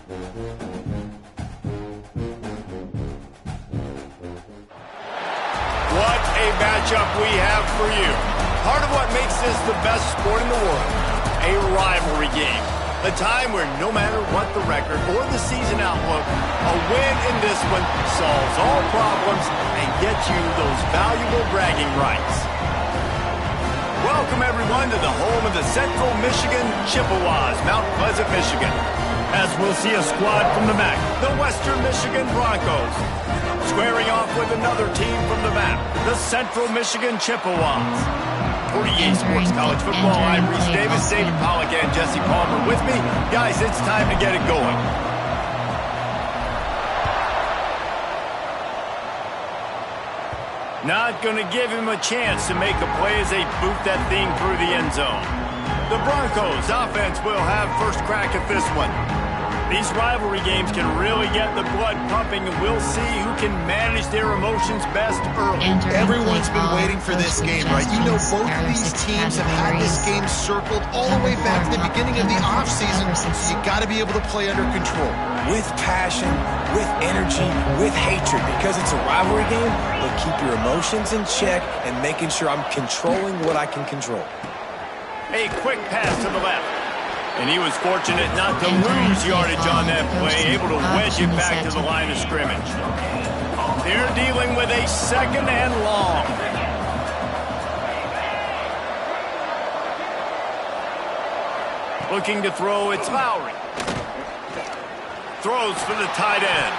What a matchup we have for you. Part of what makes this the best sport in the world, a rivalry game. A time where no matter what the record or the season outlook, a win in this one solves all problems and gets you those valuable bragging rights. Welcome, everyone, to the home of the Central Michigan Chippewas, Mount Pleasant, Michigan. As we'll see a squad from the MAC, the Western Michigan Broncos. Squaring off with another team from the MAC, the Central Michigan Chippewas. 48 Sports College Football, I'm Reese Davis, David Pollack, and Jesse Palmer with me. Guys, it's time to get it going. Not going to give him a chance to make a play as they boot that thing through the end zone. The Broncos offense will have first crack at this one. These rivalry games can really get the blood pumping, and we'll see who can manage their emotions best early. Everyone's been waiting for this game, right? You know, both of these teams have had this game circled all the way back to the beginning of the offseason, so you got to be able to play under control. With passion, with energy, with hatred, because it's a rivalry game, but keep your emotions in check and making sure I'm controlling what I can control. A quick pass to the left. And he was fortunate not to lose yardage on that play, able to wedge it back to the line of scrimmage. They're dealing with a second and long. Looking to throw, it's Lowry. Throws for the tight end.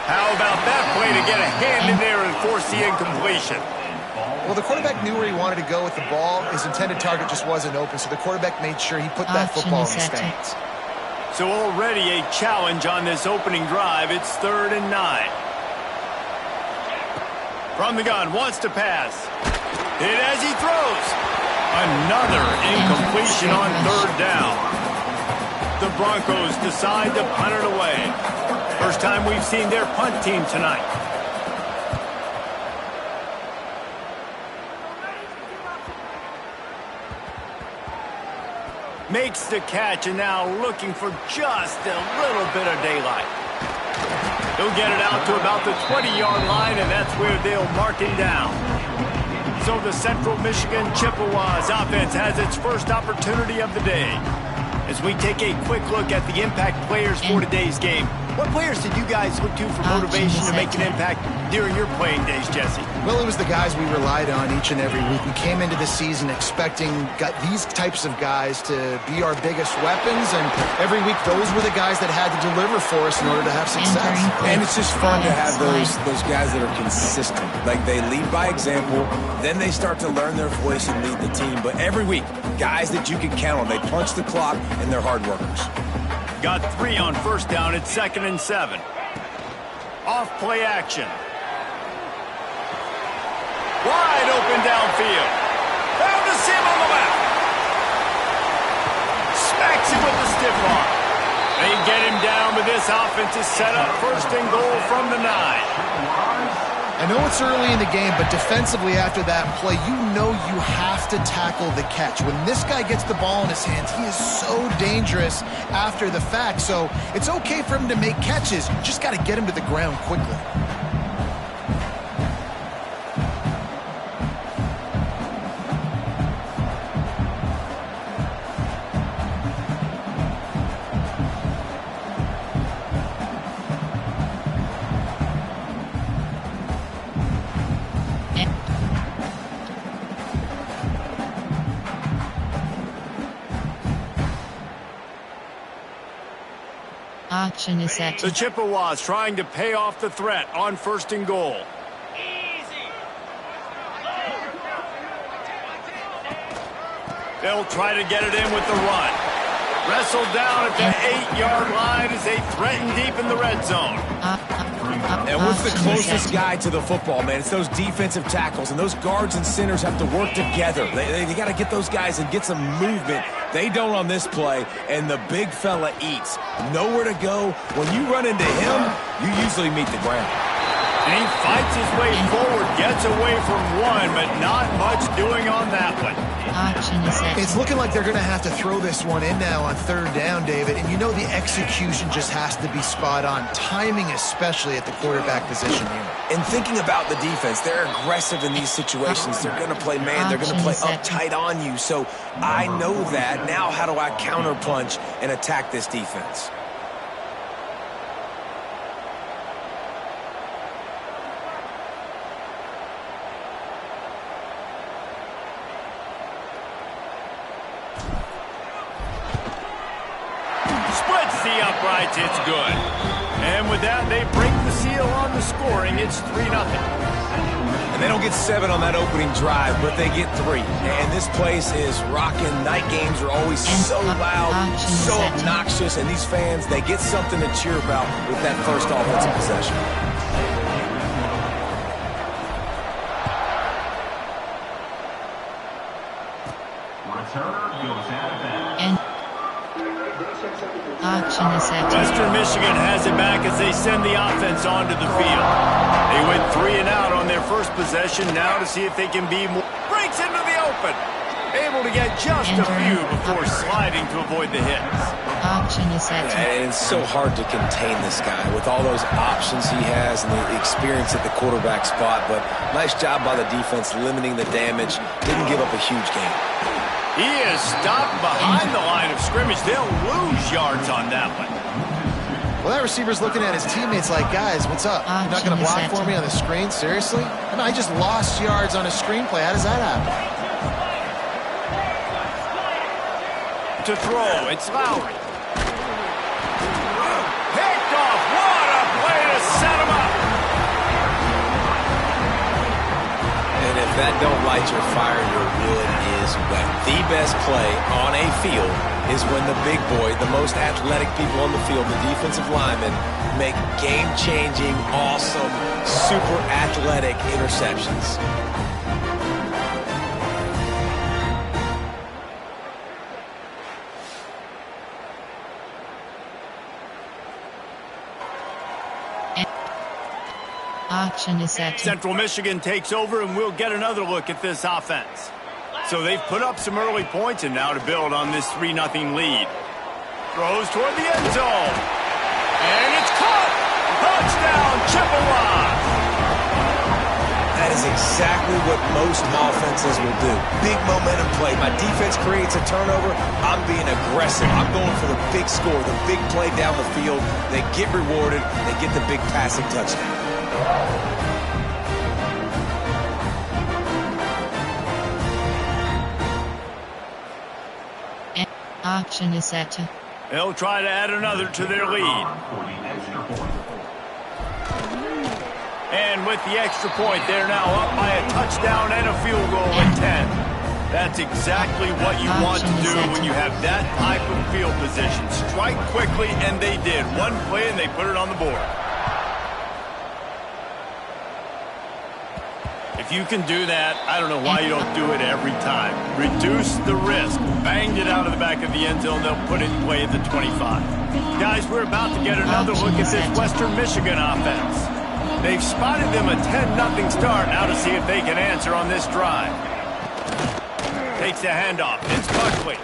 How about that play to get a hand in there and force the incompletion? Well, the quarterback knew where he wanted to go with the ball. His intended target just wasn't open, so the quarterback made sure he put that football in his stance. So already a challenge on this opening drive. It's 3rd and 9. From the gun, wants to pass. Hit as he throws. Another incompletion on 3rd down. The Broncos decide to punt it away. First time we've seen their punt team tonight. Makes the catch, and now looking for just a little bit of daylight. He'll get it out to about the 20-yard line, and that's where they'll mark him down. So the Central Michigan Chippewas offense has its first opportunity of the day. As we take a quick look at the impact players for today's game, what players did you guys look to for motivation to make an impact during your playing days, Jesse? Well, it was the guys we relied on each and every week. We came into the season expecting these types of guys to be our biggest weapons, and every week those were the guys that had to deliver for us in order to have success. And it's just fun to have those guys that are consistent. Like, they lead by example, then they start to learn their voice and lead the team. But every week, guys that you can count on. They punch the clock, and they're hard workers. Got 3 on 1st down. It's 2nd and 7. Off play action. Wide open downfield. Found to Sim on the left. Smacks him with the stiff arm. They get him down, but this offense is set up 1st and goal from the 9. I know it's early in the game, but defensively after that play, you know you have to tackle the catch. When this guy gets the ball in his hands, he is so dangerous after the fact. So it's okay for him to make catches. You just got to get him to the ground quickly. Option is set. The Chippewas trying to pay off the threat on 1st and goal. They'll try to get it in with the run. Wrestled down at the 8-yard line as they threaten deep in the red zone. And what's the closest guy to the football, man? It's those defensive tackles, and those guards and centers have to work together. They got to get those guys and get some movement. They don't on this play, and the big fella eats. Nowhere to go. When you run into him, you usually meet the ground. And he fights his way forward, gets away from one, but not much doing on that one. It's looking like they're going to have to throw this one in now on third down, David. And you know the execution just has to be spot on. Timing especially at the quarterback position here. And thinking about the defense, they're aggressive in these situations. They're going to play man. They're going to play uptight on you. So I know that. Now how do I counterpunch and attack this defense? It's good. And with that, they break the seal on the scoring. It's 3-0. And they don't get 7 on that opening drive, but they get 3. And this place is rocking. Night games are always so loud, so obnoxious. And these fans, they get something to cheer about with that first offensive possession. Western Michigan has it back as they send the offense onto the field. They went 3 and out on their first possession. Now to see if they can be more. Breaks into the open. Able to get just a few before sliding to avoid the hits. And it's so hard to contain this guy with all those options he has and the experience at the quarterback spot. But nice job by the defense limiting the damage. Didn't give up a huge gain. He is stopped behind the line of scrimmage. They'll lose yards on that one. Well, that receiver's looking at his teammates like, guys, what's up? You're not going to block for me on the screen? Seriously? And I just lost yards on a screenplay. How does that happen? To throw, it's Lowry. Picked off. What a play to set him up. And if that don't light your fire, your wood is wet. The best play on a field is when the big boy, the most athletic people on the field, the defensive linemen, make game-changing, awesome, super athletic interceptions. Central Michigan takes over, and we'll get another look at this offense. So they've put up some early points, and now to build on this 3-0 lead. Throws toward the end zone. And it's caught! Touchdown, Chippewa! That is exactly what most offenses will do. Big momentum play. My defense creates a turnover. I'm being aggressive. I'm going for the big score, the big play down the field. They get rewarded. They get the big passing touchdown. Action is set. They'll try to add another to their lead. And with the extra point, they're now up by a touchdown and a field goal at 10. That's exactly what you want to do when you have that type of field position. Strike quickly, and they did. One play, and they put it on the board. If you can do that, I don't know why you don't do it every time. Reduce the risk. Banged it out of the back of the end zone. They'll put it in play at the 25. Guys, we're about to get another look at this Western Michigan offense. They've spotted them a 10-0 start. Now to see if they can answer on this drive. Takes the handoff. It's Buckley.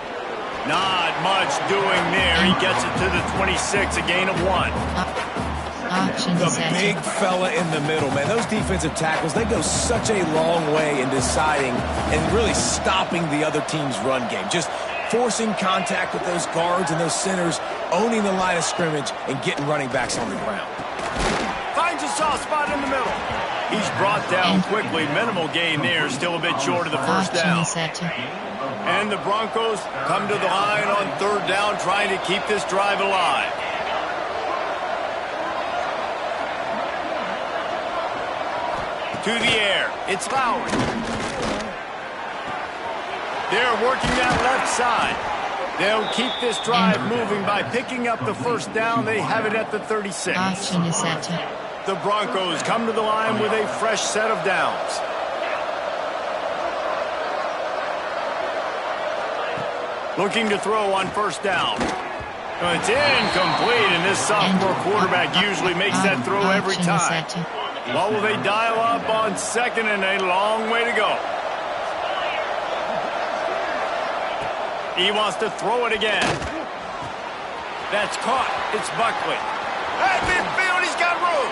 Not much doing there. He gets it to the 26, a gain of 1. The big fella in the middle, man. Those defensive tackles, they go such a long way in deciding and really stopping the other team's run game. Just forcing contact with those guards and those centers, owning the line of scrimmage, and getting running backs on the ground. Finds a soft spot in the middle. He's brought down quickly. Minimal gain there. Still a bit short of the first down. And the Broncos come to the line on third down, trying to keep this drive alive. To the air. It's Lowry. They're working that left side. They'll keep this drive moving by picking up the first down. They have it at the 36. The Broncos come to the line with a fresh set of downs. Looking to throw on first down. It's incomplete, and this sophomore quarterback usually makes that throw every time. What will they dial up on second and a long way to go? He wants to throw it again. That's caught. It's Buckley. At midfield, he's got room.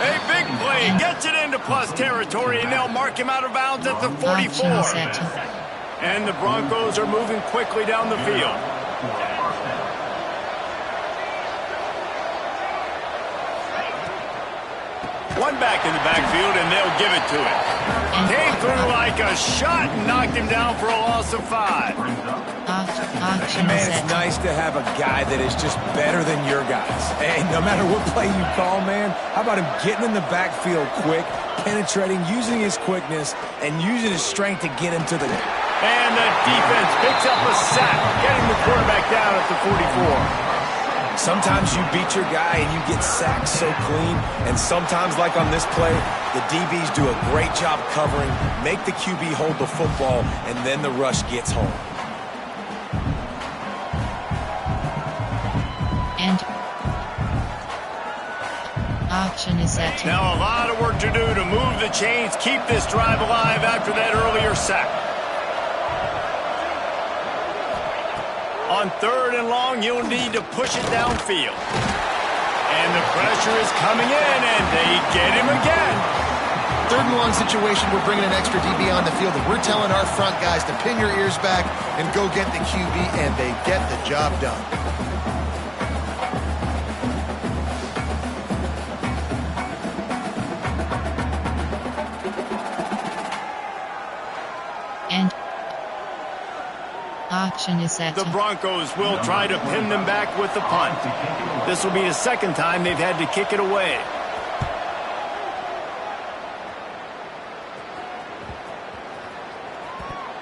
A big play. Gets it into plus territory, and they'll mark him out of bounds at the 44. And the Broncos are moving quickly down the field. One back in the backfield, and they'll give it to him. Came through like a shot and knocked him down for a loss of 5. Man, it's nice to have a guy that is just better than your guys. And no matter what play you call, man, how about him getting in the backfield quick, penetrating, using his quickness, and using his strength to get him to the... And the defense picks up a sack, getting the quarterback down at the 44. Sometimes you beat your guy and you get sacked so clean, and sometimes, like on this play, the DBs do a great job covering, make the QB hold the football, and then the rush gets home. And auction is set. Now a lot of work to do to move the chains, keep this drive alive after that earlier sack. On third and long, you'll need to push it downfield. And the pressure is coming in, and they get him again. Third and long situation, we're bringing an extra DB on the field, and we're telling our front guys to pin your ears back and go get the QB, and they get the job done. And auction is set. The Broncos will try to pin them back with the punt. This will be the second time they've had to kick it away.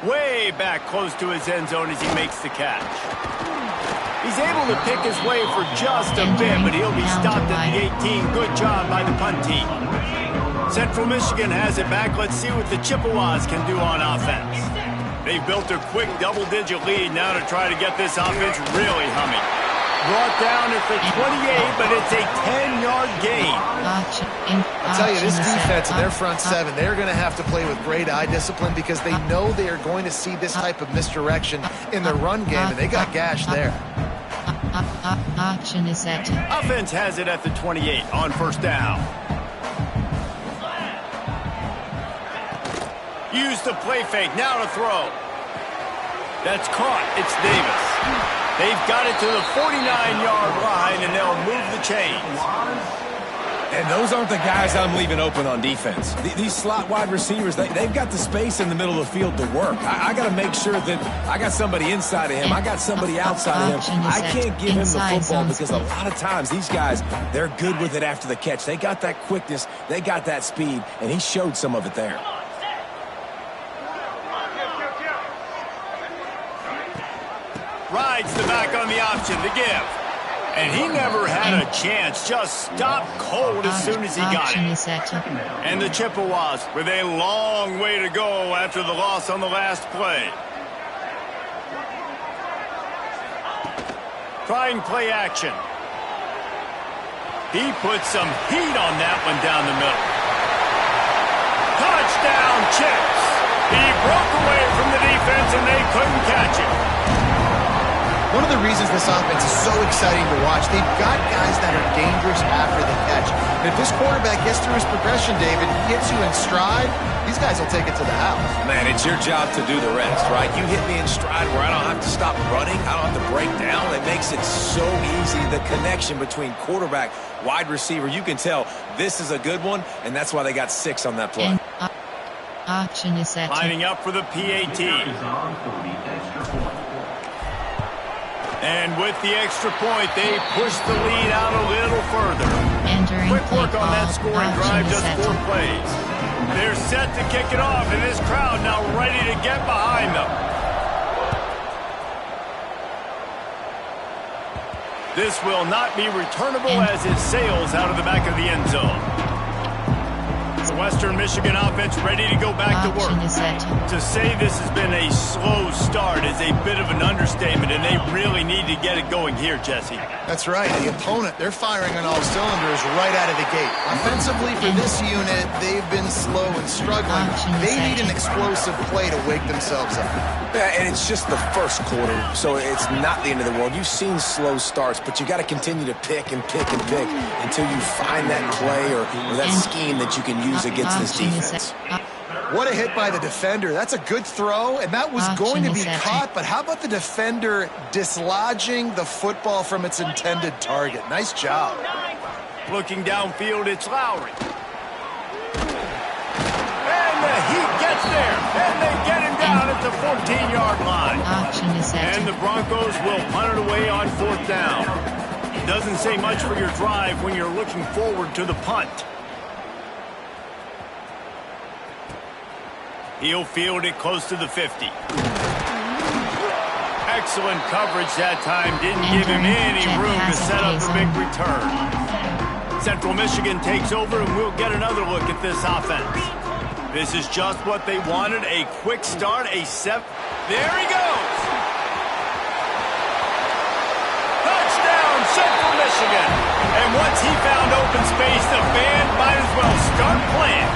Way back close to his end zone as he makes the catch. He's able to pick his way for just a bit, but he'll be stopped at the 18. Good job by the punt team. Central Michigan has it back. Let's see what the Chippewas can do on offense. They've built a quick double-digit lead now to try to get this offense really humming. Brought down at the 28, but it's a 10-yard gain. I tell you, this defense and their front seven, they're going to have to play with great eye discipline because they know they are going to see this type of misdirection in the run game, and they got gashed there. Auction is set. Offense has it at the 28 on first down. Use the play fake, now to throw. That's caught, it's Davis. They've got it to the 49-yard line, and they'll move the chains. And those aren't the guys I'm leaving open on defense. These slot wide receivers, they've got the space in the middle of the field to work. I got to make sure that I got somebody inside of him. I got somebody outside of him. I can't give him the football because a lot of times these guys, they're good with it after the catch. They got that quickness. They got that speed, and he showed some of it there. Rides the back on the option to give. And he never had a chance. Just stopped cold as soon as he got it. And the Chippewas with a long way to go after the loss on the last play. Trying play action. He put some heat on that one down the middle. Touchdown, Chips. He broke away from the defense and they couldn't catch him. One of the reasons this offense is so exciting to watch, they've got guys that are dangerous after the catch. And if this quarterback gets through his progression, David, hits you in stride, these guys will take it to the house. Man, it's your job to do the rest, right? You hit me in stride where I don't have to stop running. I don't have to break down. It makes it so easy. The connection between quarterback, wide receiver, you can tell this is a good one, and that's why they got 6 on that play. Auction is set. Lining up for the PAT. And with the extra point, they push the lead out a little further. Quick work on that scoring drive, just 4 plays. They're set to kick it off, and this crowd now ready to get behind them. This will not be returnable as it sails out of the back of the end zone. The Western Michigan offense ready to go back to work. To say this has been a slow start is a bit of an understatement, and they really need to get it going here, Jesse. That's right. The opponent, they're firing on all cylinders right out of the gate. Offensively for this unit, they've been slow and struggling. They need an explosive play to wake themselves up. Yeah, and it's just the first quarter, so it's not the end of the world. You've seen slow starts, but you got to continue to pick and pick and pick until you find that play or that scheme that you can use against this defense. What a hit by the defender. That's a good throw, and that was going to be caught, but how about the defender dislodging the football from its intended target? Nice job. Looking downfield, it's Lowry. And the Heat gets there, and they get him down at the 14-yard line. And the Broncos will punt it away on 4th down. It doesn't say much for your drive when you're looking forward to the punt. He'll field it close to the 50. Excellent coverage that time. Didn't give him any room to set up the big return. Central Michigan takes over, and we'll get another look at this offense. This is just what they wanted, a quick start, There he goes! Touchdown, Central Michigan! And once he found open space, the band might as well start playing.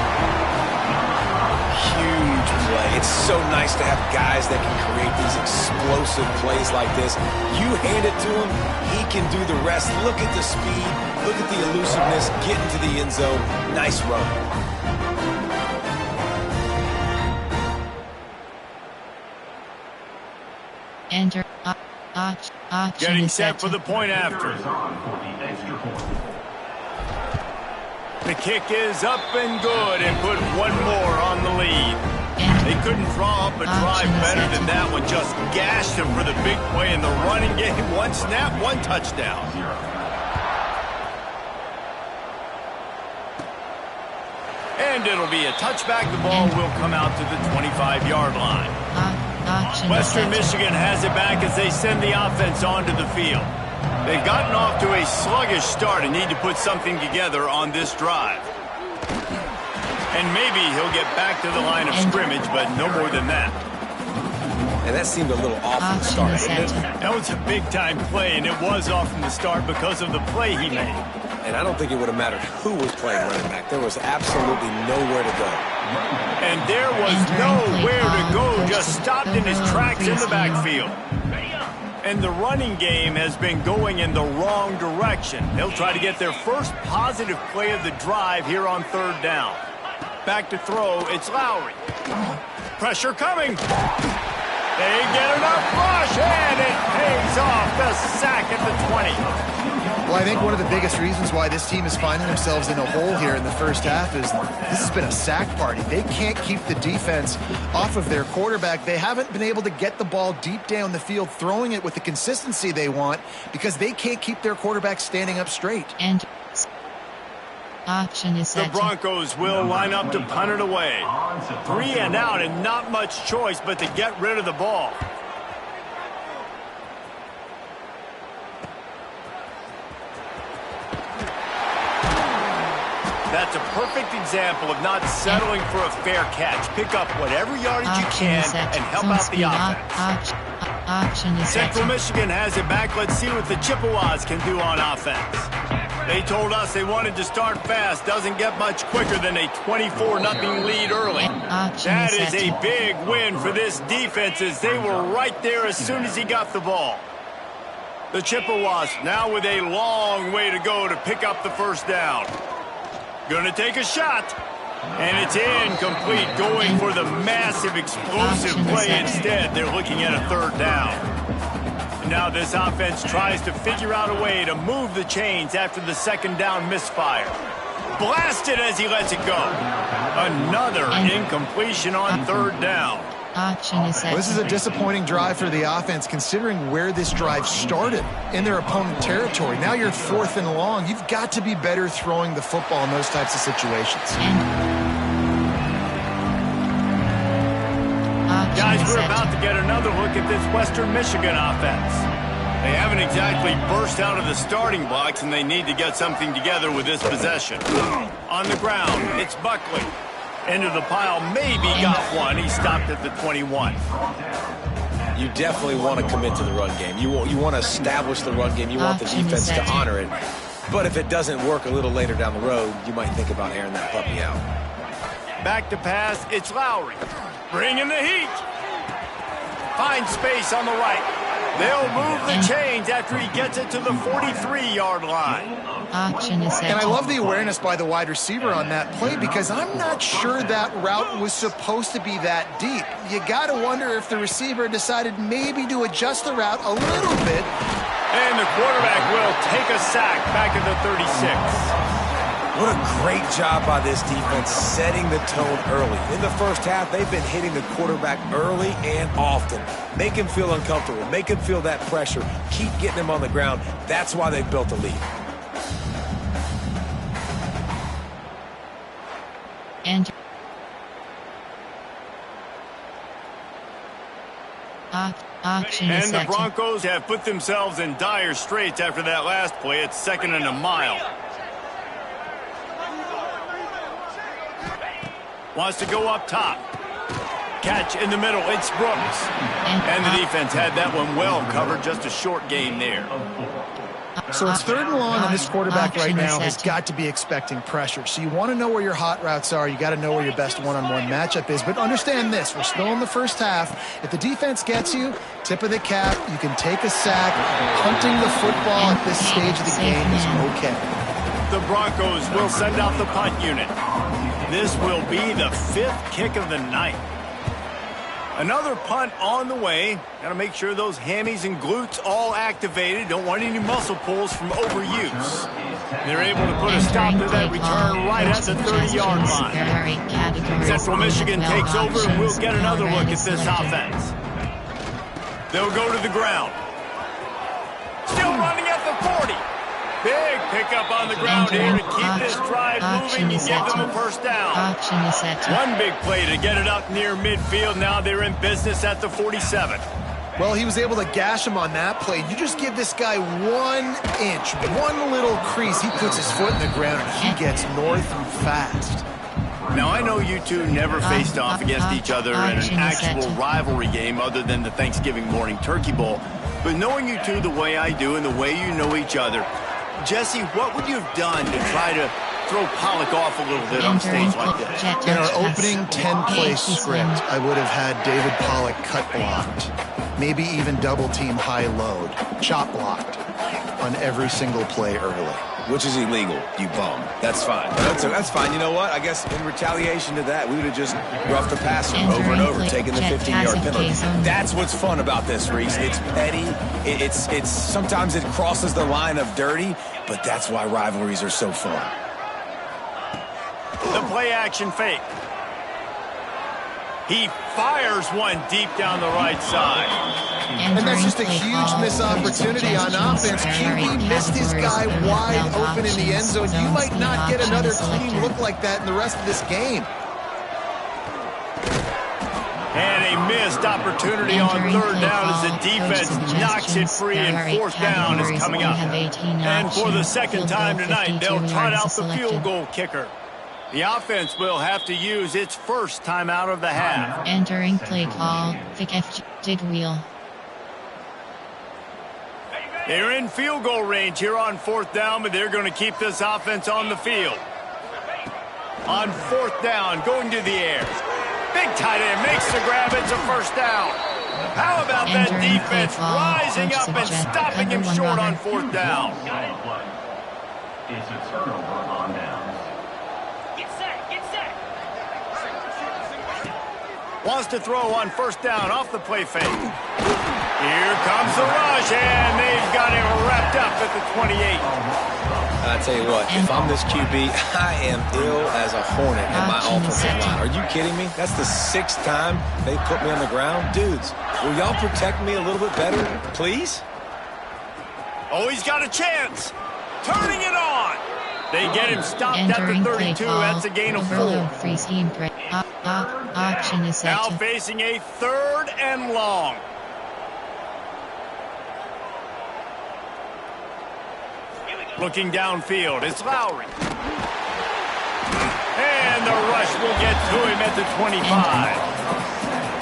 Huge play. It's so nice to have guys that can create these explosive plays like this. You hand it to him, he can do the rest. Look at the speed, look at the elusiveness, get into the end zone. Nice run. Enter. Getting set for the point after. The kick is up and good, and put one more on the lead. They couldn't draw up a drive better than that one. Just gashed them for the big play in the running game. One snap, one touchdown. And it'll be a touchback. The ball will come out to the 25-yard line. Western Michigan has it back as they send the offense onto the field. They've gotten off to a sluggish start and need to put something together on this drive. And maybe he'll get back to the line of scrimmage, but no more than that. And that seemed a little off from the start, didn't it? That was a big-time play, and it was off from the start because of the play he made. And I don't think it would have mattered who was playing running back. There was absolutely nowhere to go. And there was nowhere to go, just stopped in his tracks in the backfield. And the running game has been going in the wrong direction. They'll try to get their first positive play of the drive here on 3rd down. Back to throw, it's Lowry. Pressure coming. They get enough rush, and it pays off. The sack at the 20. Well, I think one of the biggest reasons why this team is finding themselves in a hole here in the first half is this has been a sack party. They can't keep the defense off of their quarterback. They haven't been able to get the ball deep down the field, throwing it with the consistency they want because they can't keep their quarterback standing up straight. And option is set. The Broncos will line up to punt it away. 3 and out, and not much choice but to get rid of the ball. That's a perfect example of not settling for a fair catch. Pick up whatever yardage you can and help out the offense. Central Michigan has it back. Let's see what the Chippewas can do on offense. They told us they wanted to start fast. Doesn't get much quicker than a 24-0 lead early. That is a big win for this defense as they were right there as soon as he got the ball. The Chippewas now with a long way to go to pick up the first down. Going to take a shot. And it's incomplete, going for the massive explosive play instead. They're looking at a 3rd down. And now this offense tries to figure out a way to move the chains after the 2nd down misfire. Blasted as he lets it go. Another incompletion on 3rd down. Well, this is a disappointing drive for the offense considering where this drive started in their opponent territory. Now you're 4th and long. You've got to be better throwing the football in those types of situations. Guys, we're about to get another look at this Western Michigan offense. They haven't exactly burst out of the starting blocks, and they need to get something together with this possession. On the ground, it's Buckley. Into the pile, maybe got one. He stopped at the 21. You definitely want to commit to the run game. You want to establish the run game. You want the defense to honor it. But if it doesn't work a little later down the road, you might think about airing that puppy out. Back to pass, it's Lowry. Bringing the heat. Finds space on the right. They'll move the chains after he gets it to the 43-yard line. And I love the awareness by the wide receiver on that play because I'm not sure that route was supposed to be that deep. You got to wonder if the receiver decided maybe to adjust the route a little bit. And the quarterback will take a sack back at the 36. What a great job by this defense setting the tone early. In the first half, they've been hitting the quarterback early and often. Make him feel uncomfortable. Make him feel that pressure. Keep getting him on the ground. That's why they've built a lead. And and the Broncos have put themselves in dire straits after that last play. It's 2nd and a mile. Wants to go up top. Catch in the middle. It's Brooks. And the defense had that one well covered. Just a short gain there. So it's 3rd and long, and this quarterback right now has got to be expecting pressure. So you want to know where your hot routes are. You got to know where your best one-on-one matchup is. But understand this, we're still in the first half. If the defense gets you, tip of the cap, you can take a sack. Punting the football at this stage of the game is okay. The Broncos will send out the punt unit. This will be the 5th kick of the night. Another punt on the way. Got to make sure those hammies and glutes all activated. Don't want any muscle pulls from overuse. They're able to put a stop to that return right at the 30-yard line. Central Michigan takes over, and we'll get another look at this offense. They'll go to the ground. Still running at the 40. Big pickup on the ground here to keep this drive moving and give them a first down. One big play to get it up near midfield. Now they're in business at the 47. Well, he was able to gash him on that play. You just give this guy 1 inch, one little crease. He puts his foot in the ground and he gets north and fast. Now, I know you two never faced off against each other in an actual rivalry game other than the Thanksgiving morning Turkey Bowl. But knowing you two the way I do and the way you know each other, Jesse, what would you have done to try to throw Pollock off a little bit on stage like this? In our opening 10-play script, I would have had David Pollock cut blocked, maybe even double-team high load, chop blocked on every single play early. Which is illegal, you bum. That's fine. That's fine. You know what? I guess in retaliation to that, we would have just roughed the passer over and over, taking the 15-yard penalty. That's what's fun about this, Reese. It's petty. It's sometimes it crosses the line of dirty, but that's why rivalries are so fun. The play action fake. He fires one deep down the right side. And that's just a huge missed opportunity on offense. QB missed his guy wide open in the end zone. You might not get another clean look like that in the rest of this game. And a missed opportunity on 3rd down as the defense knocks it free, and 4th down is coming up. And for the 2nd time tonight, they'll trot out the field goal kicker. The offense will have to use its first time out of the half. Entering play call, Vic F. Did wheel. They're in field goal range here on 4th down, but they're going to keep this offense on the field. On 4th down, going to the air. Big tight end makes the grab. It's a first down. How about that defense rising up and stopping him short on 4th down? It's a turnover on down. Wants to throw on 1st down off the play fake. Here comes the rush, and they've got him wrapped up at the 28. I tell you what, if I'm this QB, I am ill as a hornet in my offensive line. Are you kidding me? That's the 6th time they put me on the ground. Dudes, will y'all protect me a little bit better, please? Oh, he's got a chance. Turning it on. They get him stopped at the 32. That's a gain of 4. Now facing a 3rd and long. Looking downfield, it's Lowry. And the rush will get to him at the 25.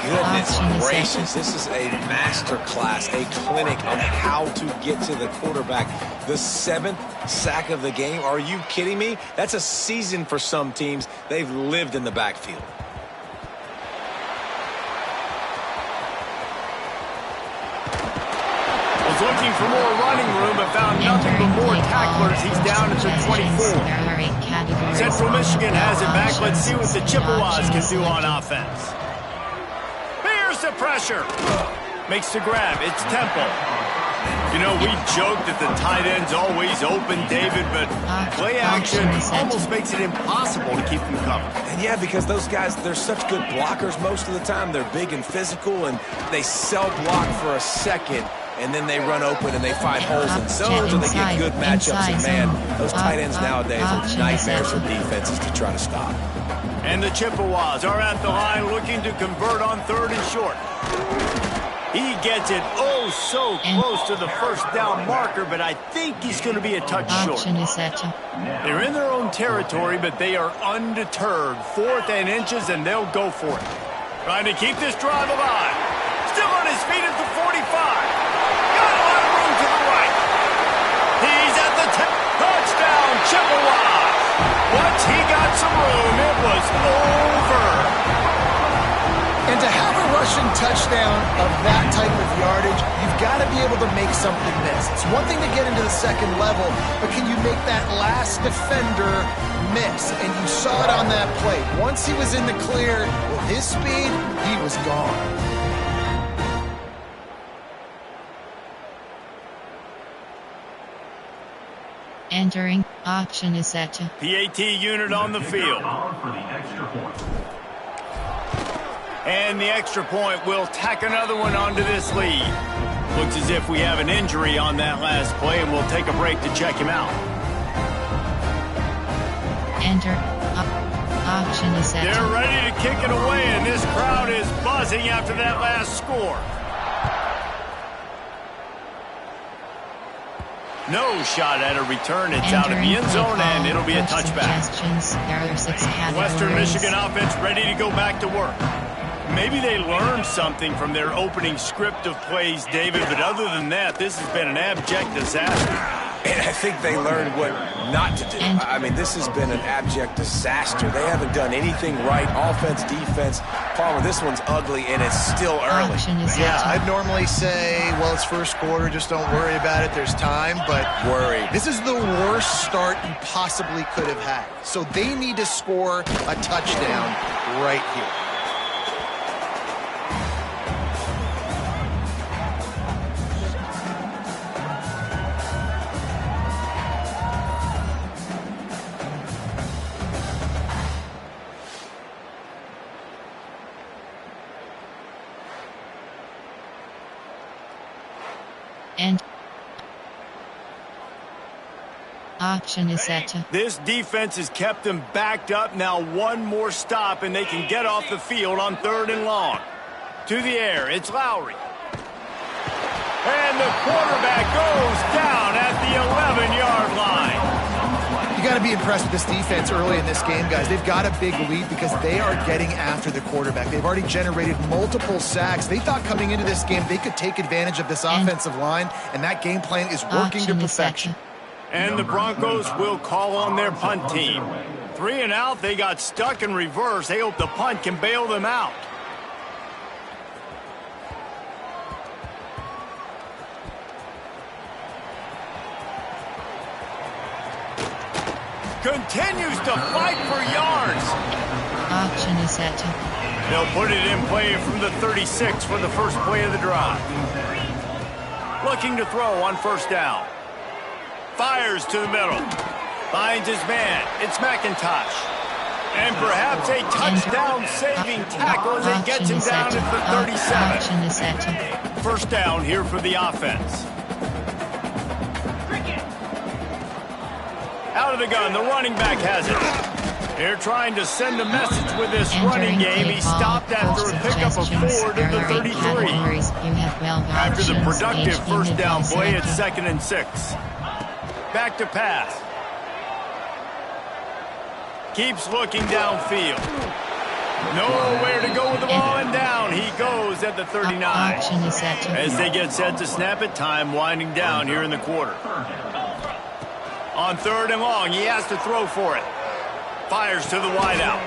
Goodness gracious, this is a master class, a clinic on how to get to the quarterback. The 7th sack of the game, are you kidding me? That's a season for some teams. They've lived in the backfield. Was looking for more running room, but found nothing but more tacklers. He's down at the 24. Central Michigan has it back. Let's see what the Chippewas can do on offense. The pressure. Makes the grab. It's Temple. You know, we joke that the tight end's always open, David, but play action almost makes it impossible to keep them covered. And yeah, because those guys, they're such good blockers most of the time. They're big and physical, and they sell block for a second, and then they run open and they find holes in zones, and they get good matchups. And man, those tight ends nowadays are nightmares for defenses to try to stop. And the Chippewas are at the line looking to convert on 3rd and short. He gets it oh so close to the first down marker, but I think he's going to be a touch short. They're in their own territory, but they are undeterred. 4th and inches, and they'll go for it. Trying to keep this drive alive. Still on his feet at the 45. Got a lot of room to the right. He's at the touchdown, Chippewas. Once he got some room, it was over. And to have a rushing touchdown of that type of yardage, you've got to be able to make something miss. It's one thing to get into the second level, but can you make that last defender miss? And you saw it on that play. Once he was in the clear, with his speed, he was gone. Entering, option is set to. PAT unit on the field. And the extra point will tack another one onto this lead. Looks as if we have an injury on that last play, and we'll take a break to check him out. Enter, option is set to. They're ready to kick it away, and this crowd is buzzing after that last score. No shot at a return. It's out of the end zone, and it'll be a touchback. Western Michigan offense ready to go back to work. Maybe they learned something from their opening script of plays, David, but other than that, this has been an abject disaster. And I think they learned what not to do. I mean, this has been an abject disaster. They haven't done anything right. Offense, defense. Palmer, this one's ugly, and it's still early. Yeah, I'd normally say, well, it's first quarter, just don't worry about it. There's time, but this is the worst start you possibly could have had. So they need to score a touchdown right here. And option is set to. This defense has kept them backed up. Now one more stop, and they can get off the field on 3rd and long. To the air, it's Lowry. And the quarterback goes down at the 11-yard line. You got to be impressed with this defense early in this game, guys. They've got a big lead because they are getting after the quarterback. They've already generated multiple sacks. They thought coming into this game they could take advantage of this offensive line, and that game plan is working to perfection. And the Broncos will call on their punt team. 3 and out, they got stuck in reverse. They hope the punt can bail them out. Continues to fight for yards. Option is set to. They'll put it in play from the 36 for the first play of the drive. Looking to throw on 1st down. Fires to the middle. Finds his man. It's McIntosh. And perhaps a touchdown-saving tackle as he gets him down at the 37. Option is set to. 1st down here for the offense. Out of the gun, the running back has it. They're trying to send a message with this running game. He stopped after a pickup of 4 to the 33. After the productive 1st down play, it's 2nd and 6. Back to pass. Keeps looking downfield. Nowhere to go with the ball, and down he goes at the 39. As they get set to snap it, time winding down here in the quarter. On 3rd and long, he has to throw for it. Fires to the wideout.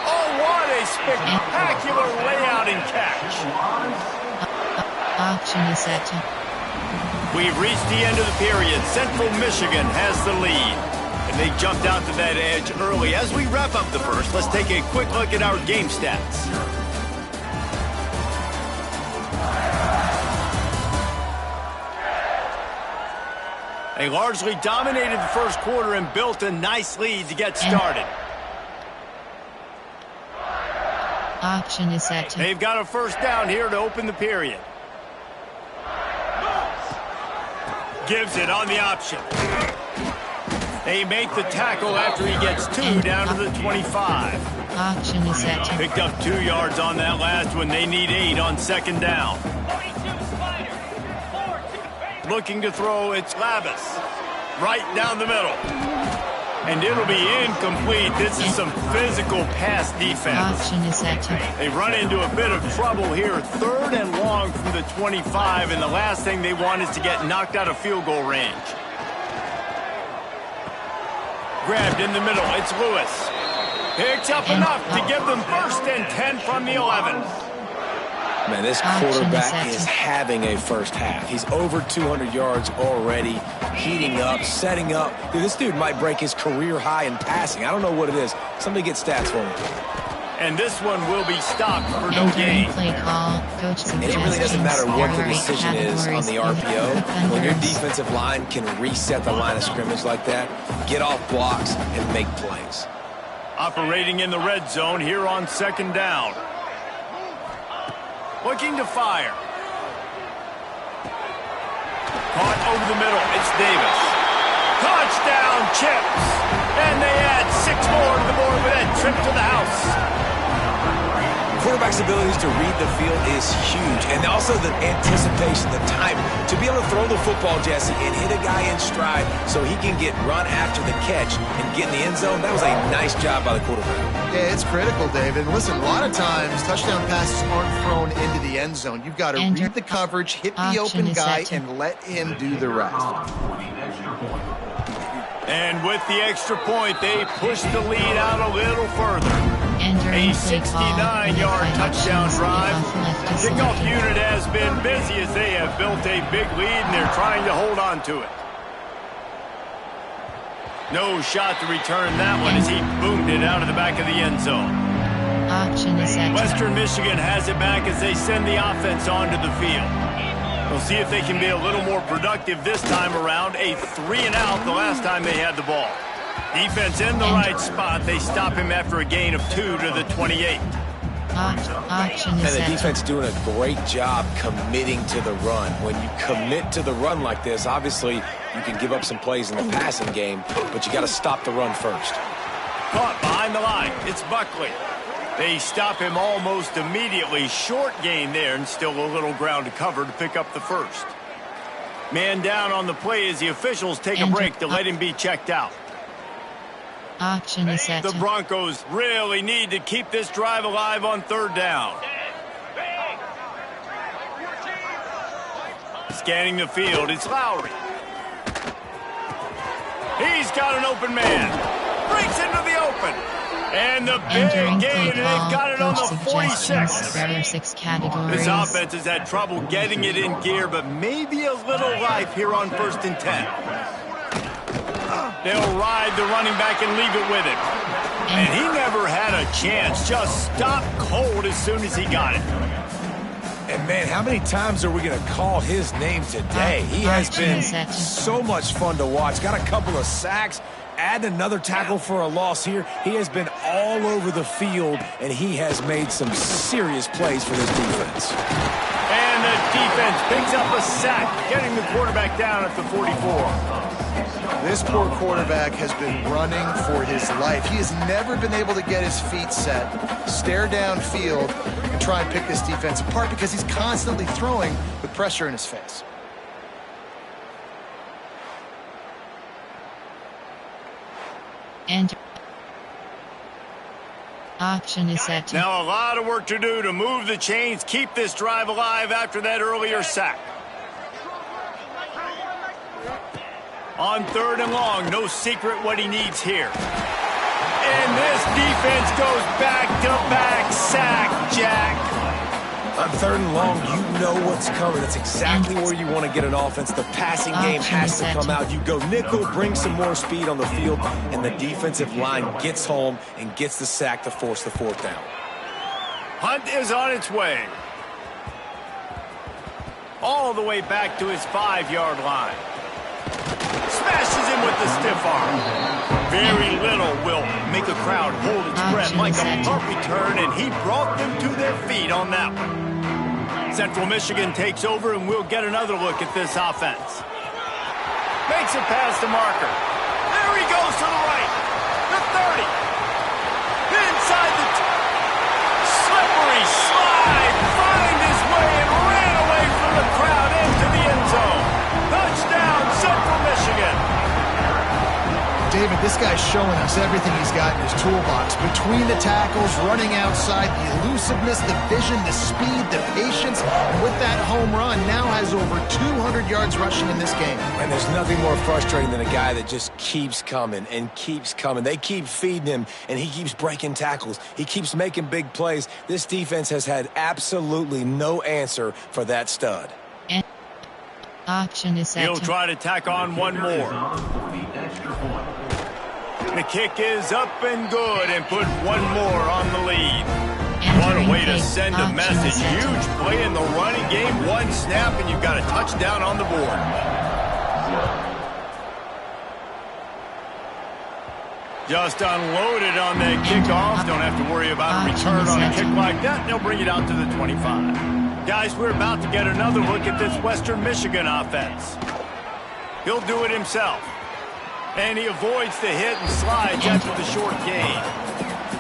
Oh, what a spectacular layout and catch. We've reached the end of the period. Central Michigan has the lead. And they jumped out to that edge early. As we wrap up the first, let's take a quick look at our game stats. They largely dominated the first quarter and built a nice lead to get started. Option is set. They've got a first down here to open the period. Gives it on the option. They make the tackle after he gets 2 down to the 25. Option is set. Picked up 2 yards on that last one. They need 8 on 2nd down. Looking to throw, it's Lavis. Right down the middle. And it'll be incomplete. This is some physical pass defense. Option is set. They run into a bit of trouble here. 3rd and long from the 25, and the last thing they want is to get knocked out of field goal range. Grabbed in the middle, it's Lewis. Picks up enough to give them 1st and 10 from the 11. Man, this quarterback is having a first half. He's over 200 yards already, heating up, setting up. Dude, this dude might break his career high in passing. I don't know what it is. Somebody get stats for me. And this one will be stopped for no gain. Play call. Coach And it really doesn't matter what the decision is on the RPO. When your defensive line can reset the line of scrimmage like that, get off blocks and make plays. Operating in the red zone here on 2nd down. Looking to fire. Caught over the middle. It's Davis. Touchdown, Chips. And they add 6 more to the board with that trip to the house. Quarterback's abilities to read the field is huge. And also the anticipation, the timing. To be able to throw the football, Jesse, and hit a guy in stride so he can get run after the catch and get in the end zone, that was a nice job by the quarterback. Yeah, it's critical, David. And listen, a lot of times touchdown passes aren't thrown into the end zone. You've got to read the coverage, hit the open guy, and let him do the rest. And with the extra point, they push the lead out a little further. A 69-yard touchdown drive. Kickoff unit has been busy as they have built a big lead, and they're trying to hold on to it. No shot to return that one as he boomed it out of the back of the end zone. Western Michigan has it back as they send the offense onto the field. We'll see if they can be a little more productive this time around. A 3-and-out the last time they had the ball. Defense in the right spot. They stop him after a gain of 2 to the 28. And the defense doing a great job committing to the run. When you commit to the run like this, obviously you can give up some plays in the passing game, but you got to stop the run first. Caught behind the line. It's Buckley. They stop him almost immediately. Short gain there, and still a little ground to cover to pick up the first. Man down on the play as the officials take a break to let him be checked out. The Broncos really need to keep this drive alive on 3rd down. Scanning the field, it's Lowry. He's got an open man. Breaks into the open. And the big gain, and they've got it on the 46. This offense has had trouble getting it in gear, but maybe a little life here on 1st and 10. They'll ride the running back and leave it with him. And he never had a chance. Just stopped cold as soon as he got it. And, man, how many times are we going to call his name today? He has been so much fun to watch. Got a couple of sacks. Add another tackle for a loss here. He has been all over the field, and he has made some serious plays for this defense. And the defense picks up a sack, getting the quarterback down at the 44. This poor quarterback has been running for his life. He has never been able to get his feet set, stare downfield, and try and pick this defense apart because he's constantly throwing with pressure in his face. Enter. Option is set to. Now a lot of work to do to move the chains, keep this drive alive after that earlier sack. On 3rd and long, no secret what he needs here. And this defense goes back-to-back sack, Jack. On 3rd and long, you know what's coming. That's exactly where you want to get an offense. The passing game has to come out. You go nickel, bring some more speed on the field, and the defensive line gets home and gets the sack to force the 4th down. Hunt is on its way. All the way back to his 5-yard line. Smashes him with the stiff arm. Very little will make a crowd hold its breath like a punt return, and he brought them to their feet on that one. Central Michigan takes over, and we'll get another look at this offense. Makes a pass to Marker. There he goes to the right. The 30. Inside the slippery slide. Find his way and ran away from the crowd into the end zone. Touchdown, Central Michigan. David, this guy's showing us everything he's got in his toolbox. Between the tackles, running outside, the elusiveness, the vision, the speed, the patience, and with that home run, now has over 200 yards rushing in this game. And there's nothing more frustrating than a guy that just keeps coming and keeps coming. They keep feeding him, and he keeps breaking tackles. He keeps making big plays. This defense has had absolutely no answer for that stud. Option is set. He'll try to tack on one more. The kick is up and good, and put one more on the lead. What a way to send a message. Huge play in the running game. One snap, and you've got a touchdown on the board. Just unloaded on that kickoff. Don't have to worry about a return on a kick like that. They'll bring it out to the 25. Guys, we're about to get another look at this Western Michigan offense. He'll do it himself. And he avoids the hit and slides after the short gain.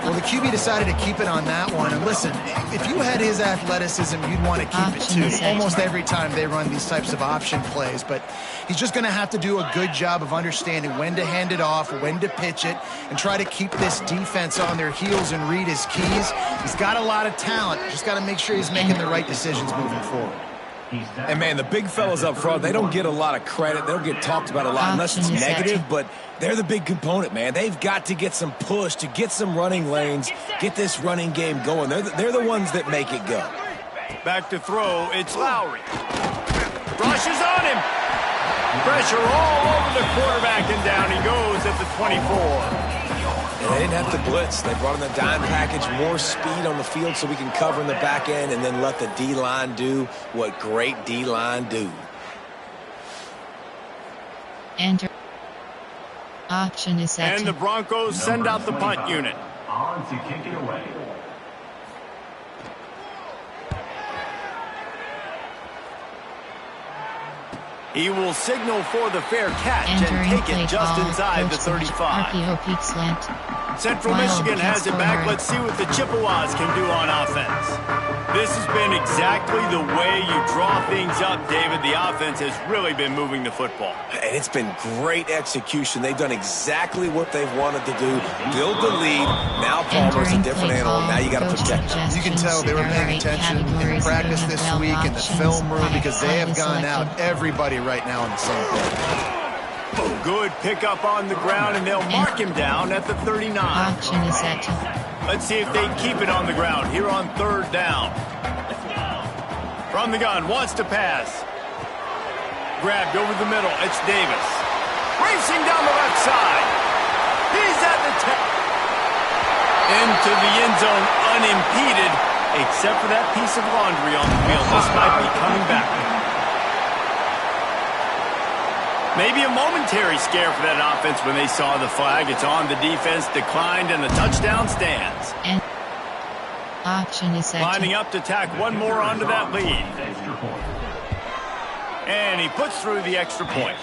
Well, the QB decided to keep it on that one. And listen, if you had his athleticism, you'd want to keep it too. Almost every time they run these types of option plays. But he's just going to have to do a good job of understanding when to hand it off, when to pitch it, and try to keep this defense on their heels and read his keys. He's got a lot of talent. Just got to make sure he's making the right decisions moving forward. And, man, the big fellas up front, they don't get a lot of credit. They don't get talked about a lot unless it's negative, but they're the big component, man. They've got to get some push, to get some running lanes, get this running game going. They're the ones that make it go. Back to throw, it's Lowry. Rushes on him. Pressure all over the quarterback, and down he goes at the 24. And they didn't have to blitz. They brought in the dime package, more speed on the field so we can cover in the back end and then let the D-line do what great D-line do. Enter. Option is set. And the Broncos send out the punt unit. On to kick it away. He will signal for the fair catch and take it just inside the 35. Central Michigan has it back. Let's see what the Chippewas can do on offense. This has been exactly the way you draw things up, David. The offense has really been moving the football. And it's been great execution. They've done exactly what they've wanted to do. Build the lead. Now Palmer's a different animal. Now you got to protect him. You can tell they were paying attention in practice this week in the film room because they have gone out everybody right now on the same page. Good pickup on the ground, and they'll mark him down at the 39. Option is set. Let's see if they keep it on the ground here on 3rd down. From the gun, wants to pass. Grabbed over the middle. It's Davis. Racing down the left side. He's at the 10. Into the end zone unimpeded, except for that piece of laundry on the field. This might be coming back. Maybe a momentary scare for that offense when they saw the flag. It's on. The defense declined, and the touchdown stands. And option is set. Lining up to tack one more onto that lead. And he puts through the extra point.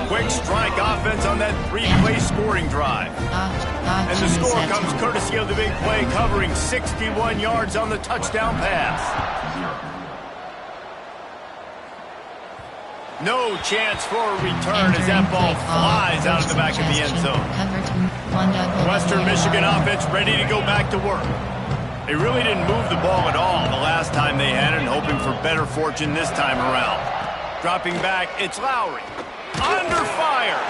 Quick strike offense on that 3-play scoring drive. And the score comes courtesy of the big play, covering 61 yards on the touchdown pass. No chance for a return as that ball flies out of the back of the end zone. Western Michigan offense ready to go back to work. They really didn't move the ball at all the last time they had it, and hoping for better fortune this time around. Dropping back, it's Lowry. Under fire.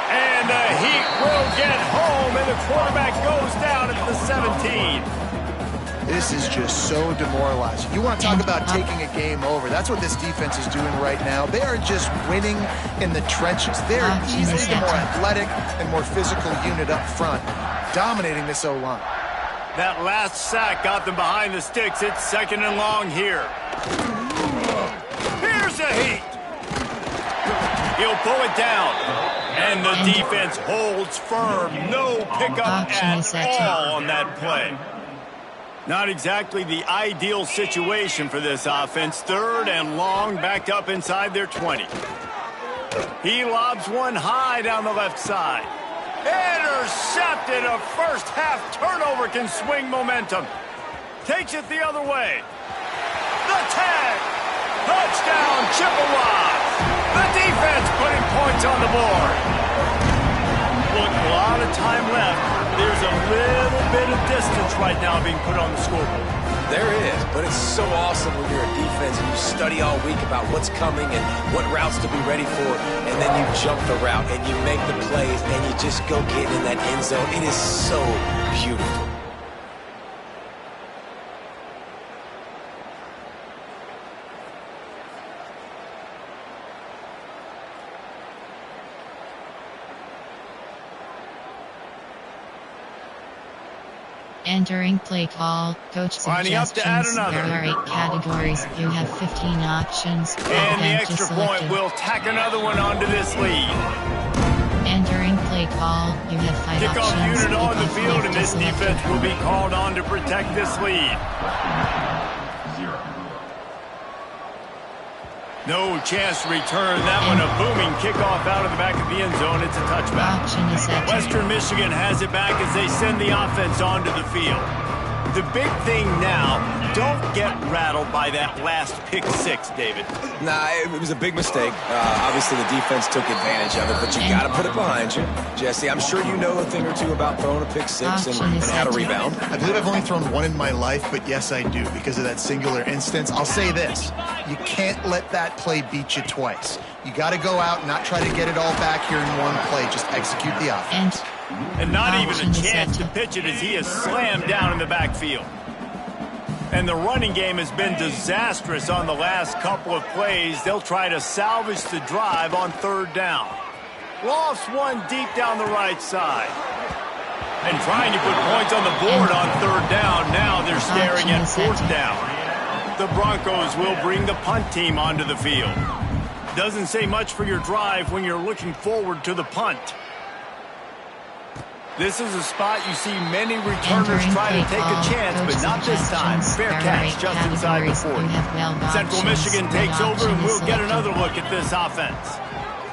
And the Heat will get home, and the quarterback goes down at the 17. This is just so demoralizing. You want to talk about taking a game over. That's what this defense is doing right now. They are just winning in the trenches. They're easily the more athletic and more physical unit up front, dominating this O-line. That last sack got them behind the sticks. It's 2nd and long here. Here's a Heat. He'll pull it down. And the defense holds firm. No pickup at all on that play. Not exactly the ideal situation for this offense. 3rd and long, backed up inside their 20. He lobs one high down the left side. Intercepted. A first-half turnover can swing momentum. Takes it the other way. The tag. Touchdown, Chippewas. The defense putting points on the board. Look, a lot of time left. There's a little bit of distance right now being put on the scoreboard. There is, but it's so awesome when you're a defense and you study all week about what's coming and what routes to be ready for, and then you jump the route and you make the plays and you just go get in that end zone. It is so beautiful. Entering play call, coach suggestions. There are 8 categories. You have 15 options. And the extra point will tack another one onto this lead. Entering play call, you have 5 options. Kickoff unit on the field, and this defense will be called on to protect this lead. No chance to return that one. A booming kickoff out of the back of the end zone. It's a touchback. Western Michigan has it back as they send the offense onto the field. The big thing now, don't get rattled by that last pick 6, David. Nah, it was a big mistake. Obviously, the defense took advantage of it, but you got to put it behind you. Jesse, I'm sure you know a thing or two about throwing a pick 6 and how to rebound. I believe I've only thrown one in my life, but yes, I do because of that singular instance. I'll say this. You can't let that play beat you twice. You got to go out and not try to get it all back here in one play. Just execute the offense. And not even a chance to pitch it as he is slammed down in the backfield. And the running game has been disastrous on the last couple of plays. They'll try to salvage the drive on 3rd down. Lofts one deep down the right side. And trying to put points on the board on 3rd down. Now they're staring at 4th down. The Broncos will bring the punt team onto the field. Doesn't say much for your drive when you're looking forward to the punt. This is a spot you see many returners try to take a chance, but not this time. Fair catch just inside the 40. Central Michigan takes over, and we'll get another look at this offense.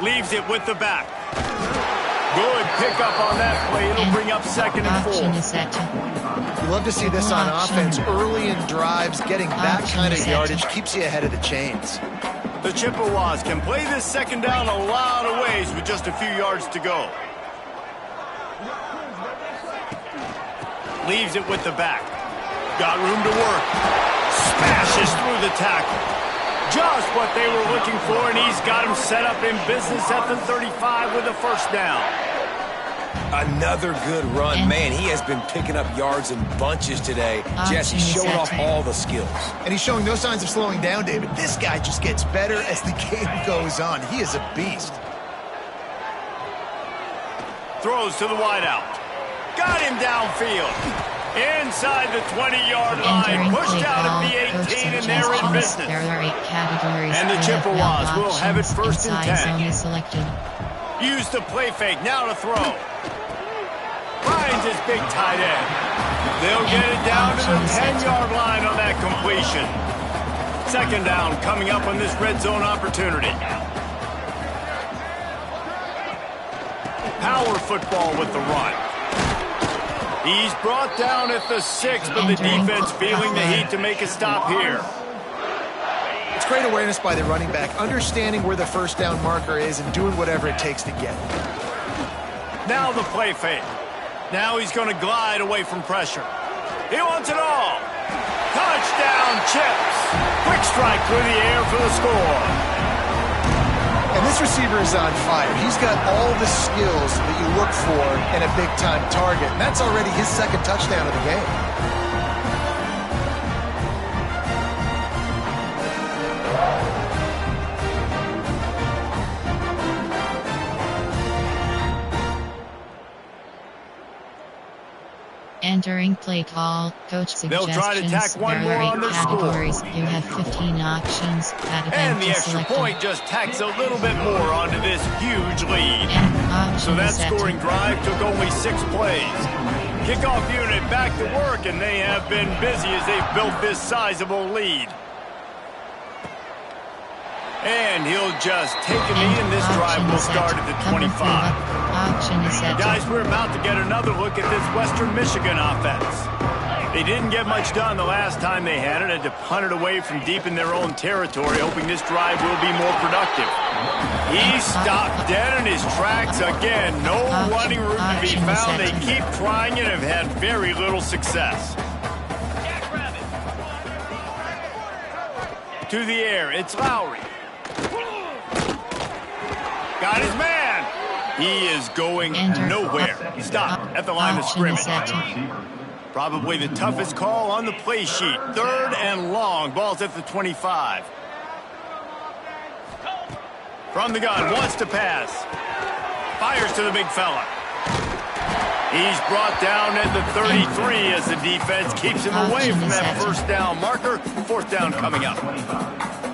Leaves it with the back. Good pickup on that play. It'll bring up 2nd and 4. You love to see this on offense. Early in drives, getting that kind of yardage keeps you ahead of the chains. The Chippewas can play this 2nd down a lot of ways with just a few yards to go. Leaves it with the back. Got room to work. Smashes through the tackle. Just what they were looking for, and he's got him set up in business at the 35 with a 1st down. Another good run. Man, he has been picking up yards in bunches today. Jesse showing off all the skills. And he's showing no signs of slowing down, David. This guy just gets better as the game goes on. He is a beast. Throws to the wideout. Got him downfield. Inside the 20-yard line. Pushed out of the 18, and they're in business. And the Chippewas will have it 1st and 10. Use the play fake. Now to throw. Finds his big tight end. They'll get it down to the 10-yard line on that completion. 2nd down coming up on this red zone opportunity. Power football with the run. He's brought down at the 6, but the defense feeling the heat to make a stop here. It's great awareness by the running back, understanding where the 1st down marker is and doing whatever it takes to get it. Now the play fake. Now he's going to glide away from pressure. He wants it all. Touchdown Chips. Quick strike through the air for the score. And this receiver is on fire. He's got all the skills that you look for in a big-time target. And that's already his second touchdown of the game. Entering play call, coach suggestions. They'll try to tack one more on their categories. score. You have 15 options. And the extra point just tacks a little bit more onto this huge lead. So that scoring drive took only 6 plays. Kickoff unit back to work, and they have been busy as they've built this sizable lead. And he'll just take a knee, and this drive will start at the 25. Guys, we're about to get another look at this Western Michigan offense. They didn't get much done the last time they had it, had to punt it away from deep in their own territory, hoping this drive will be more productive. He stopped dead in his tracks again. No running route to be found. They keep trying it and have had very little success. To the air, it's Lowry. Got his man. He is going nowhere. Stop at the line of scrimmage. Probably the toughest call on the play sheet. 3rd and long. Ball's at the 25. From the gun, wants to pass. Fires to the big fella. He's brought down at the 33 as the defense keeps him away from that first down marker. 4th down coming up.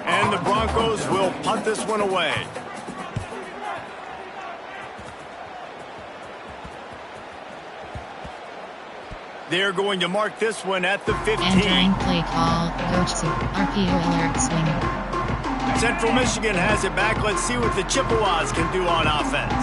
And the Broncos will punt this one away. They're going to mark this one at the 15. Entering play call, coach RPO alert swing. Central Michigan has it back. Let's see what the Chippewas can do on offense.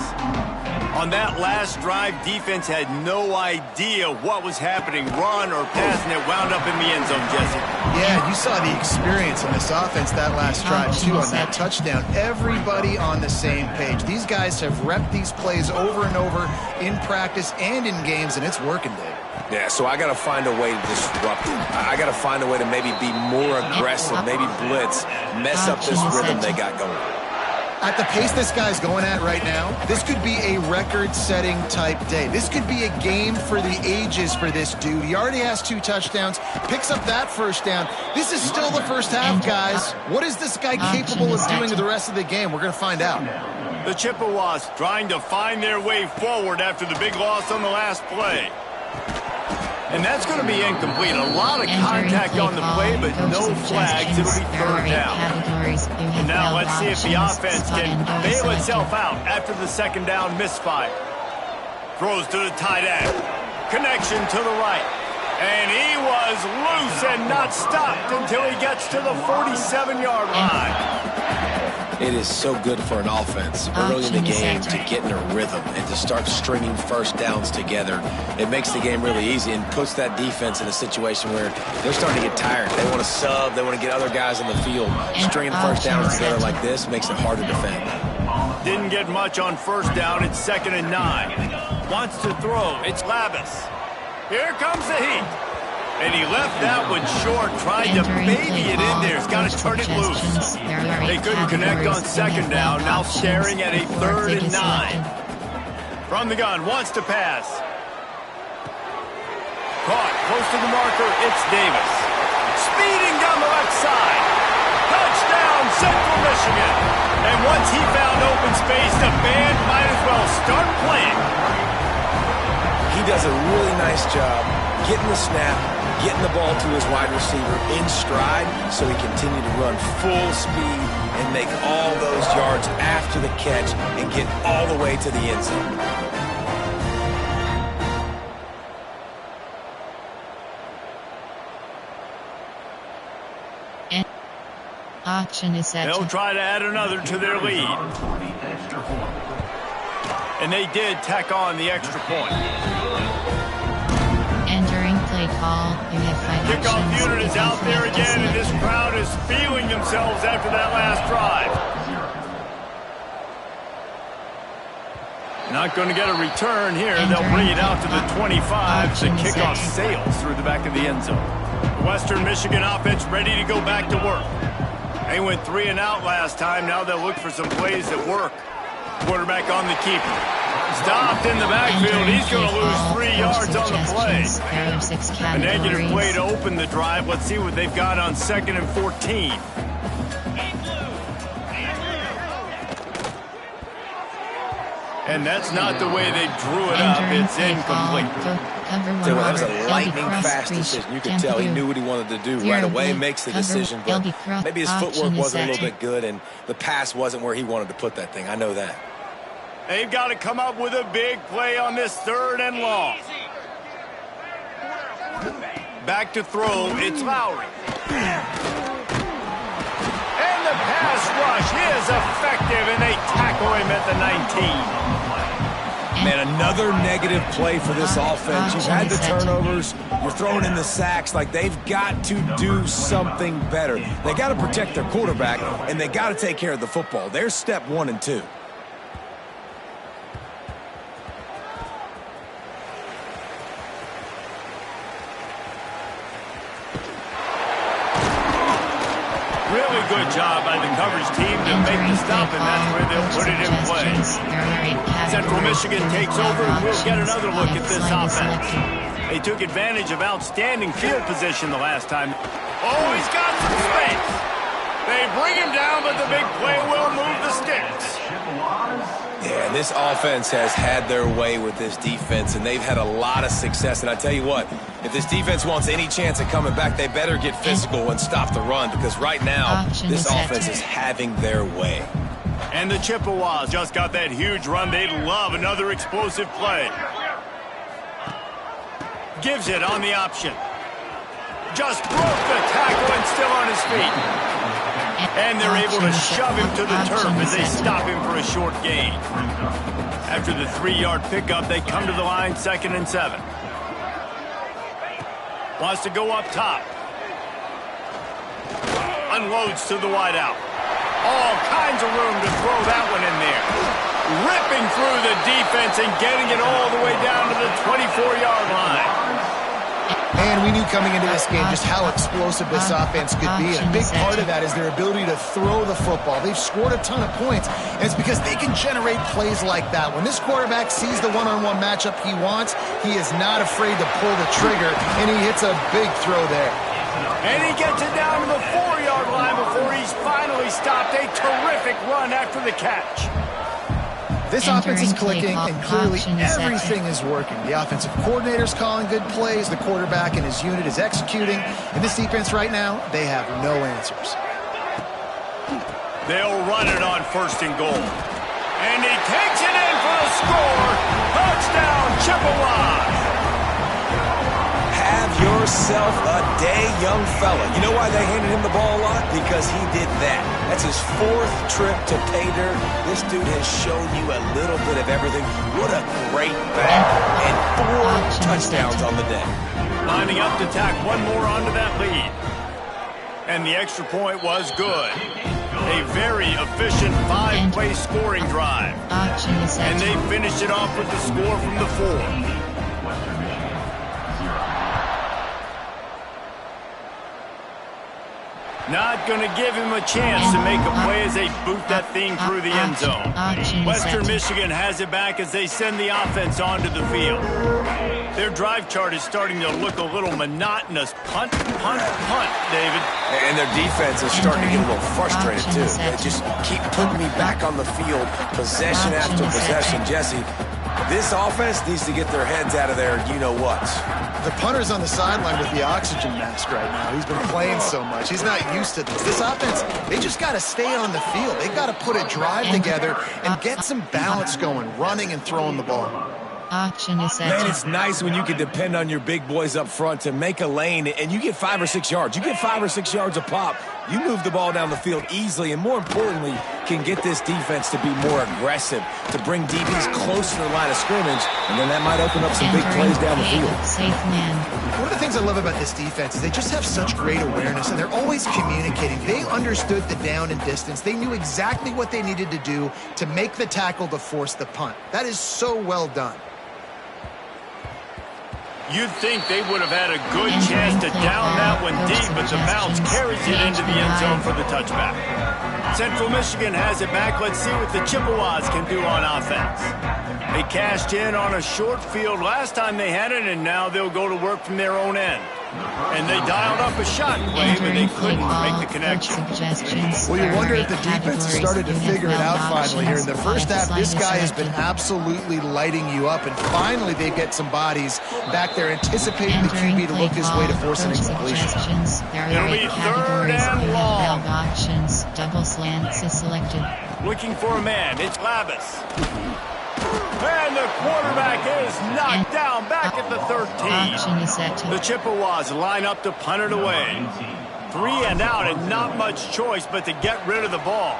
On that last drive, defense had no idea what was happening, run or pass, and it wound up in the end zone, Jesse. Yeah, you saw the experience in this offense that last drive, too, on that touchdown. Everybody on the same page. These guys have repped these plays over and over in practice and in games, and it's working, Dave. Yeah, so I got to find a way to disrupt it. I got to find a way to maybe be more aggressive, maybe blitz, mess up this rhythm they got going. At the pace this guy's going at right now, this could be a record-setting type day. This could be a game for the ages for this dude. He already has 2 touchdowns, picks up that first down. This is still the first half, guys. What is this guy capable of doing the rest of the game? We're going to find out. The Chippewas trying to find their way forward after the big loss on the last play. And that's going to be incomplete. A lot of contact on the play, but no flags. It'll be 3rd down. And now let's see if the offense can bail itself out after the 2nd down misfire. Throws to the tight end. Connection to the right. And he was loose and not stopped until he gets to the 47-yard line. It is so good for an offense early in the game to get in a rhythm and to start stringing first downs together. It makes the game really easy and puts that defense in a situation where they're starting to get tired. They want to sub. They want to get other guys on the field. Stringing first downs together like this makes it hard to defend. Didn't get much on first down. It's 2nd and 9. Wants to throw. It's Labus. Here comes the heat. And he left that one short, tried to baby it in there. He's got to turn it loose. They couldn't connect on 2nd down. Now staring at a 3rd and 9. From the gun, wants to pass. Caught close to the marker. It's Davis. Speeding down the left side. Touchdown, Central Michigan. And once he found open space, the band might as well start playing. He does a really nice job getting the snap, getting the ball to his wide receiver in stride so he continue to run full speed and make all those yards after the catch and get all the way to the end zone. Auction is set. They'll try to add another to their lead. And they did tack on the extra point. Entering play call, you have 5 Kickoff options. unit is out there again, and this crowd is feeling themselves after that last drive. Not going to get a return here. They'll bring it out to the 25. The kickoff sails through the back of the end zone. Western Michigan offense ready to go back to work. They went 3 and out last time. Now they'll look for some plays that work. Quarterback on the keeper. Stopped in the backfield. He's going to lose 3 yards on the play. A negative play to open the drive. Let's see what they've got on 2nd and 14. And that's not the way they drew it up. It's incomplete. That was a lightning-fast decision. You could tell he knew what he wanted to do right away. Makes the decision, but maybe his footwork wasn't a little bit good, and the pass wasn't where he wanted to put that thing. I know that. They've got to come up with a big play on this 3rd and long. Back to throw. It's Lowry. And the pass rush is effective, and they tackle him at the 19. Man, another negative play for this offense. You've had the turnovers. You're throwing in the sacks. Like, they've got to do something better. They got to protect their quarterback, and they got to take care of the football. There's step 1 and 2. Really good job by the coverage team to make the stop, and that's where they'll put it in play. Central Michigan takes over, and we'll get another look at this offense. They took advantage of outstanding field position the last time. Oh, he's got some space. They bring him down, but the big play will move the sticks. Yeah, and this offense has had their way with this defense, and they've had a lot of success. And I tell you what, if this defense wants any chance of coming back, they better get physical and stop the run, because right now, this offense is having their way. And the Chippewas just got that huge run. They'd love another explosive play. Gives it on the option. Just broke the tackle and still on his feet. And they're able to shove him to the turf as they stop him for a short gain. After the 3-yard pickup, they come to the line, 2nd and 7. Wants to go up top. Unloads to the wideout. All kinds of room to throw that one in there. Ripping through the defense and getting it all the way down to the 24-yard line. And we knew coming into this game just how explosive this offense could be. And a big part of that is their ability to throw the football. They've scored a ton of points, and it's because they can generate plays like that. When this quarterback sees the one-on-one matchup he wants, he is not afraid to pull the trigger, and he hits a big throw there. And he gets it down to the 4-yard line before he's finally stopped. A terrific run after the catch. This offense is clicking, and clearly everything is working. The offensive coordinator's calling good plays. The quarterback and his unit is executing. And this defense right now, they have no answers. They'll run it on 1st and goal. And he takes it in for the score. Touchdown, Chippewas. Have yourself a day, young fella. You know why they handed him the ball a lot? Because he did that. That's his 4th trip to pay dirt. This dude has shown you a little bit of everything. What a great back. And 4 touchdowns on the day. Lining up to tack one more onto that lead. And the extra point was good. A very efficient 5-play scoring drive. And they finished it off with the score from the 4. Not going to give him a chance to make a play as they boot that thing through the end zone. Western Michigan has it back as they send the offense onto the field. Their drive chart is starting to look a little monotonous. Punt, punt, punt, David. And their defense is starting to get a little frustrated, too. They just keep putting me back on the field, possession after possession. Jesse, this offense needs to get their heads out of there, you-know-what. The punter's on the sideline with the oxygen mask right now. He's been playing so much. He's not used to this. This offense, they just got to stay on the field. They've got to put a drive together and get some balance going, running and throwing the ball. Man, it's nice when you can depend on your big boys up front to make a lane and you get 5 or 6 yards. You get 5 or 6 yards a pop. You move the ball down the field easily and, more importantly, can get this defense to be more aggressive, to bring DBs closer to the line of scrimmage, and then that might open up some big plays down the field. Safe man. One of the things I love about this defense is they just have such great awareness, and they're always communicating. They understood the down and distance. They knew exactly what they needed to do to make the tackle to force the punt. That is so well done. You'd think they would have had a good chance to down that one deep, but the bounce carries it into the end zone for the touchback. Central Michigan has it back. Let's see what the Chippewas can do on offense. They cashed in on a short field last time they had it, and now they'll go to work from their own end. And they dialed up a shot play, but they couldn't make the connection. Well, you wonder if the defense has started to figure it out finally here. In the first half, this guy has been absolutely lighting you up, and finally they get some bodies back there anticipating the QB to look his way to force an incompletion. It'll be third and long. Double slants is selected. Looking for a man. It's Labus. And the quarterback is knocked down back at the 13. The Chippewas line up to punt it away. 3 and out, and not much choice but to get rid of the ball.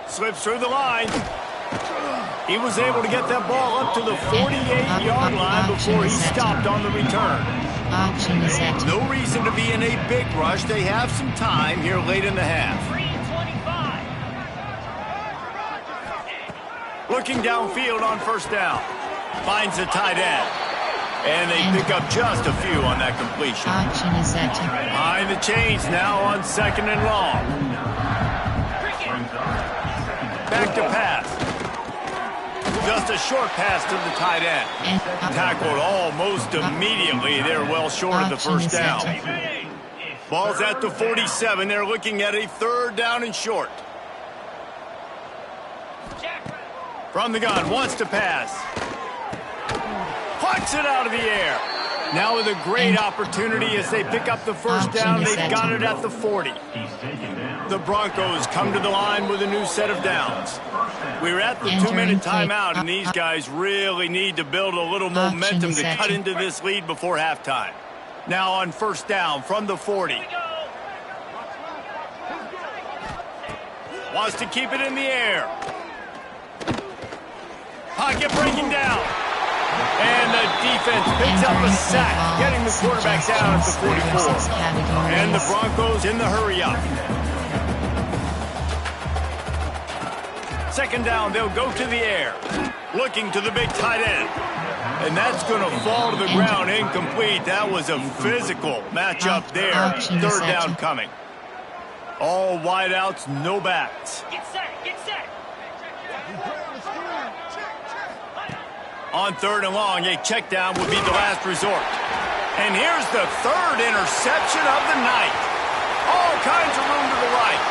Slips through the line. He was able to get that ball up to the 48-yard line before he stopped on the return. No reason to be in a big rush. They have some time here late in the half. Looking downfield on first down. Finds the tight end. And they pick up just a few on that completion. Behind the chains now on second and long. Back to pass. Just a short pass to the tight end. Tackled almost immediately. They're well short of the first down. Ball's at the 47. They're looking at a third down and short. From the gun, wants to pass. Plucks it out of the air. Now with a great opportunity as they pick up the first down. They've got it at the 40. The Broncos come to the line with a new set of downs. We're at the 2-minute timeout, and these guys really need to build a little momentum to cut into this lead before halftime. Now on first down from the 40. Wants to keep it in the air. Pocket breaking down. And the defense picks up a sack, getting the quarterback down at the 44. And the Broncos in the hurry up. Second down, they'll go to the air. Looking to the big tight end. And that's going to fall to the ground, incomplete. That was a physical matchup there. Third down coming. All wideouts, no backs. Get set, get set. On third and long, a check down would be the last resort. And here's the third interception of the night. All kinds of room to the right.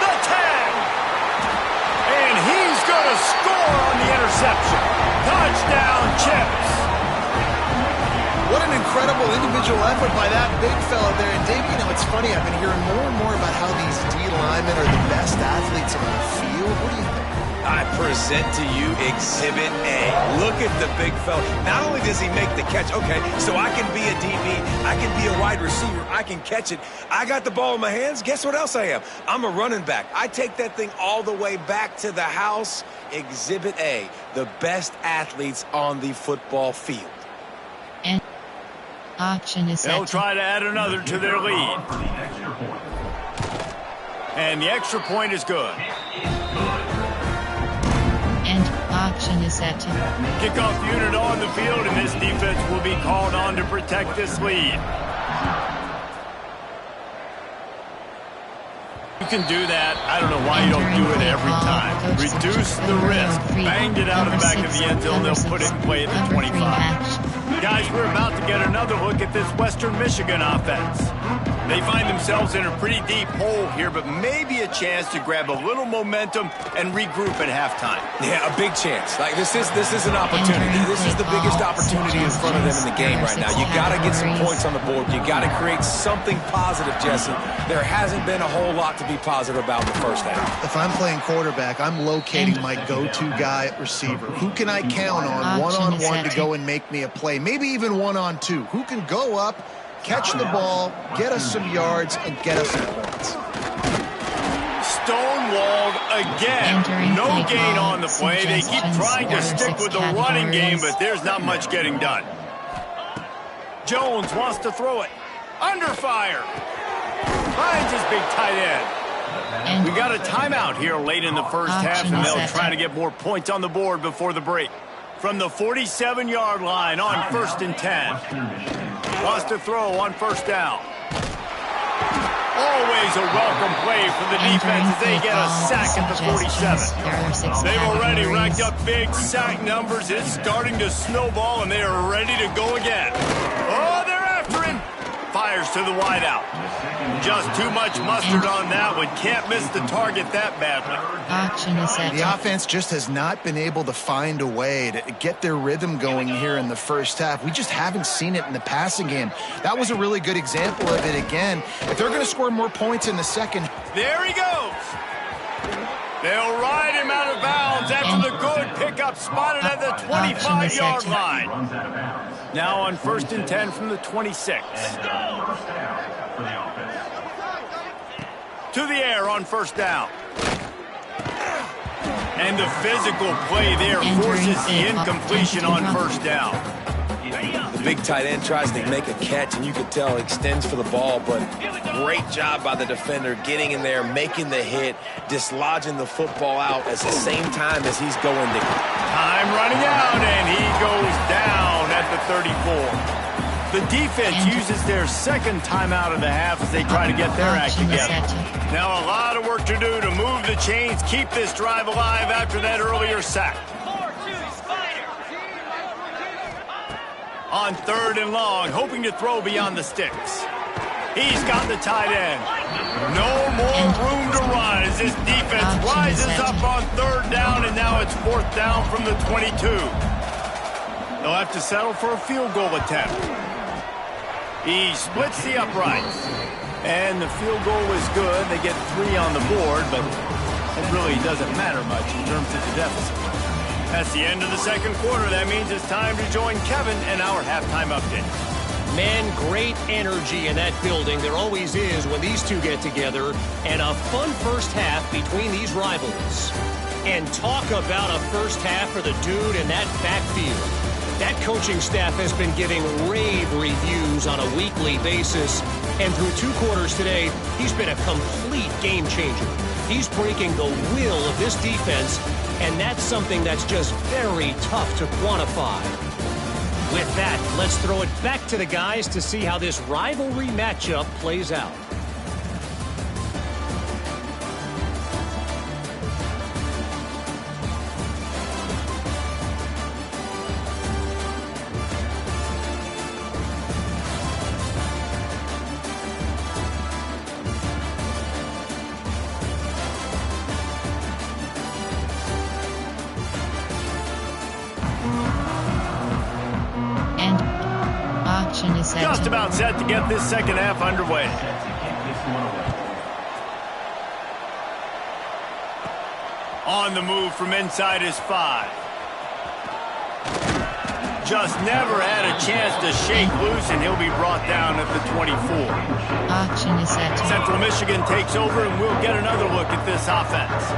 The 10. And he's going to score on the interception. Touchdown, Chips. What an incredible individual effort by that big fella there. And Dave, you know, it's funny, I've been hearing more and more about how these D linemen are the best athletes on the field. What do you think? I present to you Exhibit A. Look at the big fella. Not only does he make the catch, okay, so I can be a DB, I can be a wide receiver, I can catch it. I got the ball in my hands. Guess what else I am? I'm a running back. I take that thing all the way back to the house. Exhibit A, the best athletes on the football field. And option is set. They'll try to add another to their lead. And the extra point is good. Option is set. Kickoff unit on the field, and this defense will be called on to protect this lead. You can do that. I don't know why you don't do it every time. Reduce the risk. Banged it out of the back of the end zone. They'll put it in play at the 25. Guys, we're about to get another look at this Western Michigan offense. They find themselves in a pretty deep hole here, but maybe a chance to grab a little momentum and regroup at halftime. Yeah, a big chance. Like this is an opportunity. This is the biggest opportunity in front of them in the game right now. You got to get some points on the board. You got to create something positive, Jesse. There hasn't been a whole lot to be positive about in the first half. If I'm playing quarterback, I'm locating my go-to guy at receiver. Who can I count on one-on-one to go and make me a play? Maybe even one-on-two. Who can go up Catch the ball, get us some yards, and get us some points. Stonewalled again. No gain on the play. They keep trying to stick with the running game, but there's not much getting done. Jones wants to throw it. Under fire. Finds his big tight end. We got a timeout here late in the first half, and they'll try to get more points on the board before the break. From the 47-yard line on 1st and 10. Wants to throw on 1st down. Always a welcome play for the defense as they get a sack at the 47. They've already racked up big sack numbers. It's starting to snowball, and they are ready to go again. Oh, they're after him. Fires to the wideout. Just too much mustard on that one. Can't miss the target that badly. The offense just has not been able to find a way to get their rhythm going here in the first half. We just haven't seen it in the passing game. That was a really good example of it again. If they're going to score more points in the second. There he goes. They'll ride him out of bounds after the good pickup spotted at the 25-yard line. Now on 1st and 10 from the 26. To the air on 1st down. And the physical play there forces the incompletion on 1st down. The big tight end tries to make a catch, and you can tell he extends for the ball, but great job by the defender getting in there, making the hit, dislodging the football out at the same time as he's going to. Time running out, and he goes down at the 34. The defense uses their second timeout of the half as they try to get their act together. Now a lot of work to do to move the chains, keep this drive alive after that earlier sack. On 3rd and long, hoping to throw beyond the sticks. He's got the tight end. No more room to run as this defense rises up on 3rd down, and now it's 4th down from the 22. They'll have to settle for a field goal attempt. He splits the uprights. And the field goal was good. They get 3 on the board, but it really doesn't matter much in terms of the deficit. That's the end of the second quarter. That means it's time to join Kevin and our halftime update. Man, great energy in that building. There always is when these two get together. And a fun first half between these rivals. And talk about a first half for the dude in that backfield. That coaching staff has been giving rave reviews on a weekly basis. And through 2 quarters today, he's been a complete game changer. He's breaking the will of this defense, and that's something that's just very tough to quantify. With that, let's throw it back to the guys to see how this rivalry matchup plays out. Just about set to get this second half underway. On the move from inside his 5. Just never had a chance to shake loose, and he'll be brought down at the 24. Central Michigan takes over, and we'll get another look at this offense.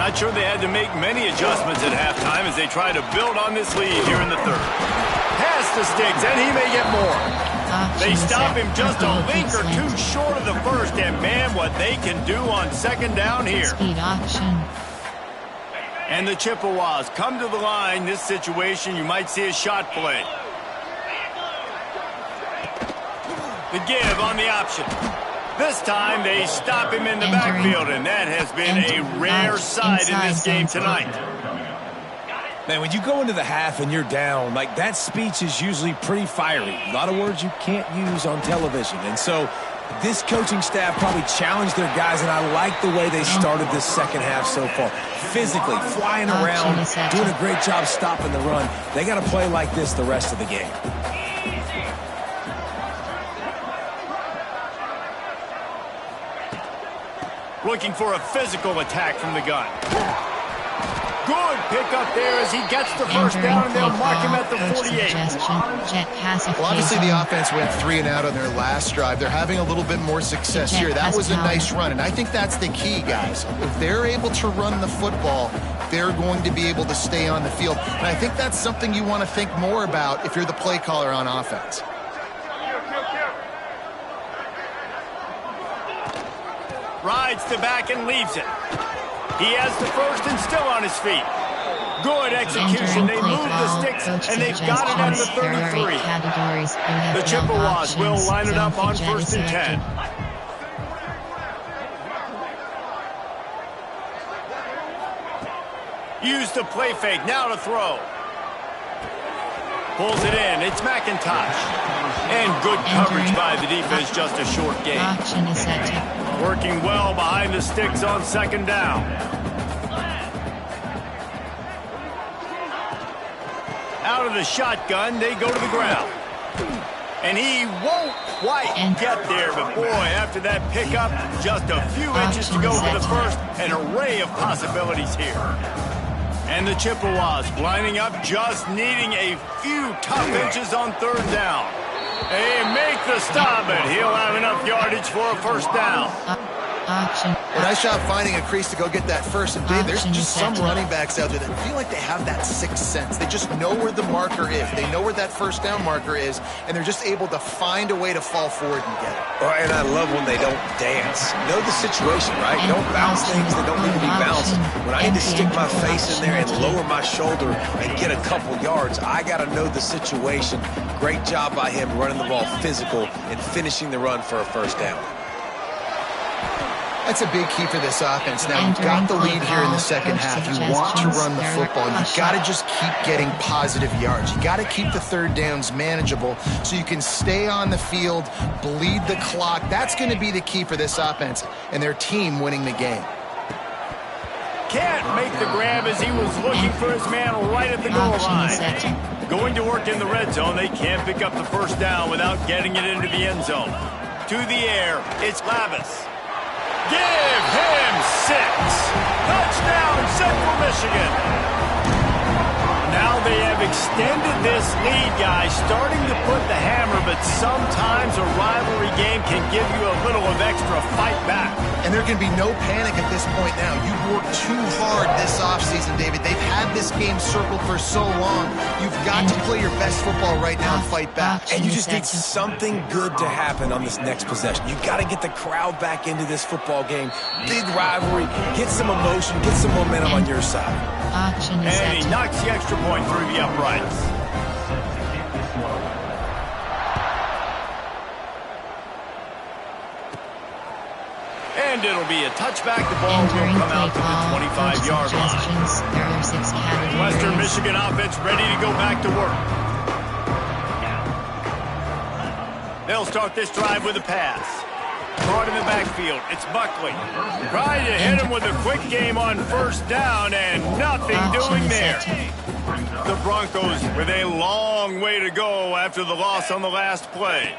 Not sure they had to make many adjustments at halftime as they try to build on this lead here in the third. Pass to Sticks, and he may get more. They stop him just a link or 2 short of the first, and man, what they can do on 2nd down here. Speed option. And the Chippewas come to the line. This situation, you might see a shot play. The give on the option. This time they stop him in the backfield, and that has been a rare sight in this game tonight. Man, when you go into the half and you're down, like that speech is usually pretty fiery. A lot of words you can't use on television. And so this coaching staff probably challenged their guys, and I like the way they started this second half so far. Physically, flying around, doing a great job stopping the run. They got to play like this the rest of the game. Looking for a physical attack from the gun. Good pickup there as he gets the first down, and they'll mark him at the 48. Well, obviously the offense went 3 and out on their last drive. They're having a little bit more success here. That was a nice run, and I think that's the key, guys. If they're able to run the football, they're going to be able to stay on the field. And I think that's something you want to think more about if you're the play caller on offense. Rides the back and leaves it. He has the first and still on his feet. Good execution. They move the sticks, and they've got it at the 33. The Chippewas will line it up on 1st and 10. Use the play fake. Now to throw. Pulls it in. It's McIntosh. And good coverage by the defense. Just a short gain. Working well behind the sticks on 2nd down. Out of the shotgun, they go to the ground. And he won't quite get there, but boy, after that pickup, just a few inches to go for the first. An array of possibilities here. And the Chippewas lining up, just needing a few tough inches on 3rd down. They make the stop, and he'll have enough yardage for a 1st down. Well, nice job finding a crease to go get that first. And Dave, there's just some running backs out there that feel like they have that sixth sense. They just know where the marker is. They know where that 1st down marker is, and they're just able to find a way to fall forward and get it. Oh, and I love when they don't dance. Know the situation, right? Don't bounce things that don't need to be bounced. When I need to stick my face in there and lower my shoulder and get a couple yards, I got to know the situation. Great job by him running the ball physical and finishing the run for a 1st down. That's a big key for this offense. Now, you've got the lead here in the 2nd half. You want to run the football. You've got to just keep getting positive yards. You got to keep the 3rd downs manageable so you can stay on the field, bleed the clock. That's going to be the key for this offense and their team winning the game. Can't make the grab as he was looking for his man right at the goal line. Going to work in the red zone, they can't pick up the 1st down without getting it into the end zone. To the air, it's Lavis. Give him 6. Touchdown, Central Michigan. Now they have extended this lead, guys, starting to put the hammer, but sometimes a rivalry game can give you a little of extra fight back. And there can be no panic at this point now. You've worked too hard this offseason, David. They've had this game circled for so long. You've got to play your best football right now and fight back. And you just need something good to happen on this next possession. You've got to get the crowd back into this football game. Big rivalry. Get some emotion. Get some momentum on your side. And he knocks the extra point through the uprights. And it'll be a touchback. The ball will come out to the 25-yard line. Western Michigan offense ready to go back to work. They'll start this drive with a pass. Caught in the backfield. It's Buckley. Trying to hit him with a quick game on 1st down, and nothing doing there. The Broncos with a long way to go after the loss on the last play.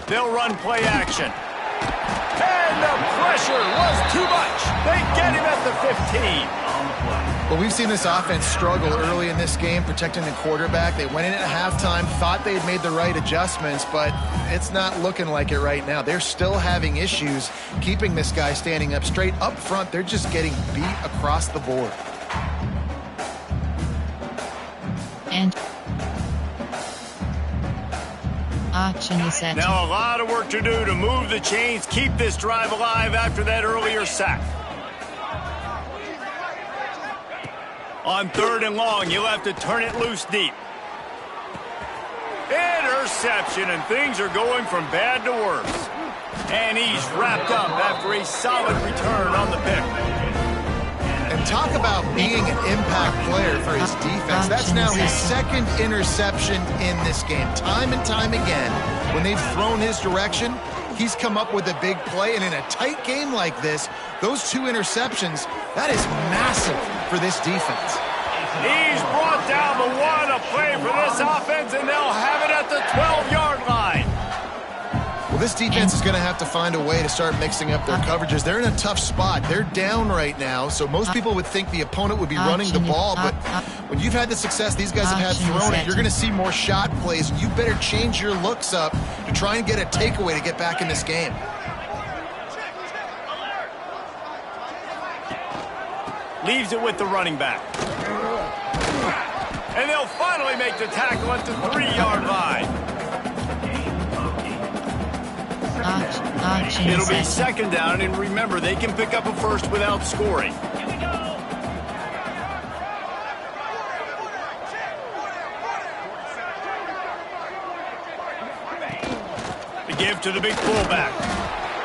They'll run play action. And the pressure was too much. They get him at the 15. Well, we've seen this offense struggle early in this game, protecting the quarterback. They went in at halftime, thought they'd made the right adjustments, but it's not looking like it right now. They're still having issues keeping this guy standing up straight. Up front, they're just getting beat across the board. And option is set. Now a lot of work to do to move the chains, keep this drive alive after that earlier sack. On 3rd and long, you'll have to turn it loose deep. Interception, and things are going from bad to worse. And he's wrapped up after a solid return on the pick. And talk about being an impact player for his defense. That's now his 2nd interception in this game. Time and time again, when they've thrown his direction, he's come up with a big play. And in a tight game like this, those 2 interceptions, that is massive for this defense. He's brought down the 1, a play for this offense, and they'll have it at the 12-yard line. Well, Well, this defense is going to have to find a way to start mixing up their coverages. They're in a tough spot. They're down right now, so most people would think the opponent would be running the ball, but when you've had the success these guys have had throwing it, you're going to see more shot plays. You better change your looks up to try and get a takeaway to get back in this game. Leaves it with the running back. And they'll finally make the tackle at the 3-yard line. It'll be second down, and remember, they can pick up a first without scoring. The give to the big fullback.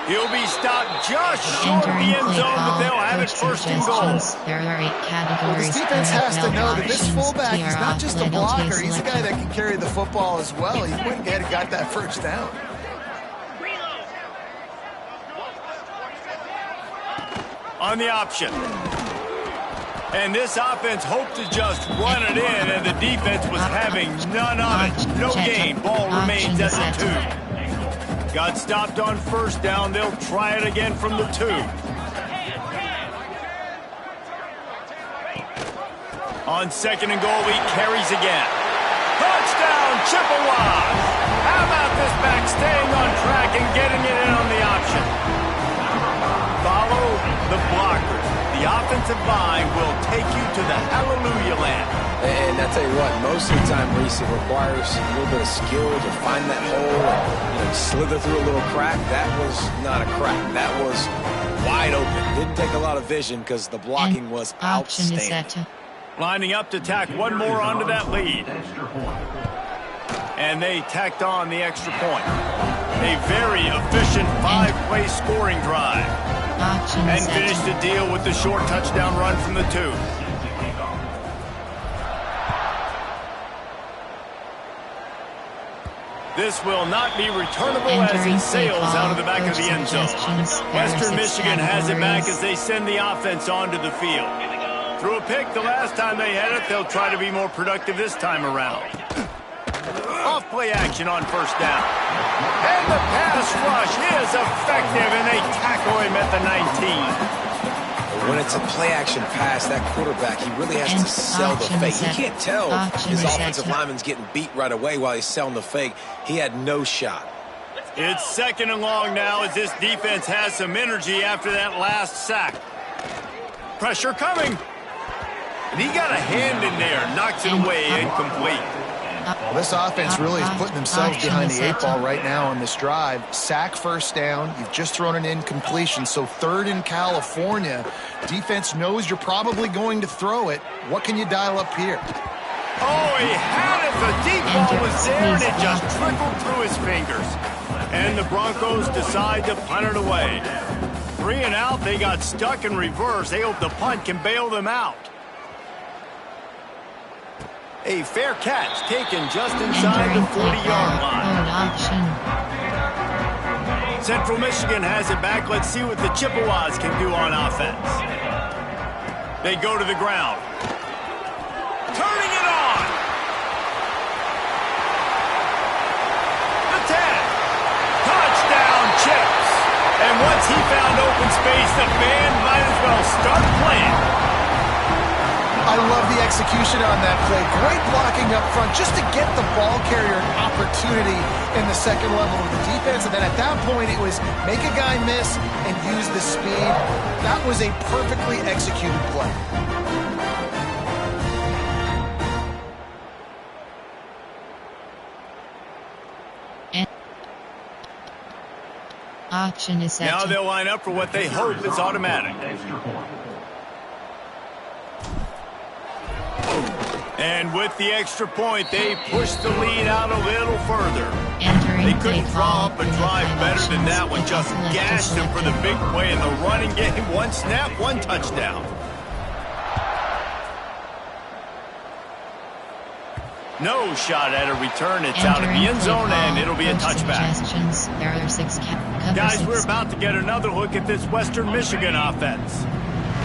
He'll be stopped just short of the end zone, but they'll have it first and goal. There are 8 categories. Well, this defense has to know that this fullback is not just a blocker. He's a guy that can carry the football as well. He went ahead and got that first down. On the option. And this offense hoped to just run it in, and the defense was having none of it. No gain. Ball remains at the 2. Got stopped on first down. They'll try it again from the 2. On second and goal, he carries again. Touchdown, Chippewas! How about this back staying on track and getting it in on the option? Follow the blockers. The offensive line will take you to the hallelujah land. And I tell you what, most of the time, Reese, it requires a little bit of skill to find that hole and slither through a little crack. That was not a crack. That was wide open. Didn't take a lot of vision because the blocking was outstanding. Lining up to tack one more onto that lead. And they tacked on the extra point. A very efficient 5-play scoring drive. And finished the deal with the short touchdown run from the 2. This will not be returnable as it sails out of the back of the end zone. Western Michigan has it back as they send the offense onto the field. Threw a pick the last time they had it. They'll try to be more productive this time around. Off play action on first down. And the pass rush is effective, and they tackle him at the 19. When it's a play-action pass, that quarterback, he really has to sell the fake. He can't tell his offensive lineman's getting beat right away while he's selling the fake. He had no shot. It's second and long now as this defense has some energy after that last sack. Pressure coming. And he got a hand in there, knocks it away, incomplete. Well, this offense really is putting themselves behind the 8 ball right now on this drive. Sack first down. You've just thrown an incompletion. So 3rd in California. Defense knows you're probably going to throw it. What can you dial up here? Oh, he had it. The deep ball was there, and it just trickled through his fingers. And the Broncos decide to punt it away. 3 and out. They got stuck in reverse. They hope the punt can bail them out. A fair catch taken just inside the 40-yard line. Central Michigan has it back. Let's see what the Chippewas can do on offense. They go to the ground. Turning it on. The 10. Touchdown, Chips. And once he found open space, the band might as well start playing. I love the execution on that play. Great blocking up front just to get the ball carrier an opportunity in the second level of the defense. And then at that point, it was make a guy miss and use the speed. That was a perfectly executed play. Option is set. Now they'll line up for what they hope is automatic. And with the extra point, they push the lead out a little further. They couldn't draw up a drive better than that one. Just gashed them for the big play in the running game. 1 snap, 1 touchdown. No shot at a return. It's out of the end zone, and it'll be a touchback. There are 6 Guys, we're about to get another look at this Western Michigan offense.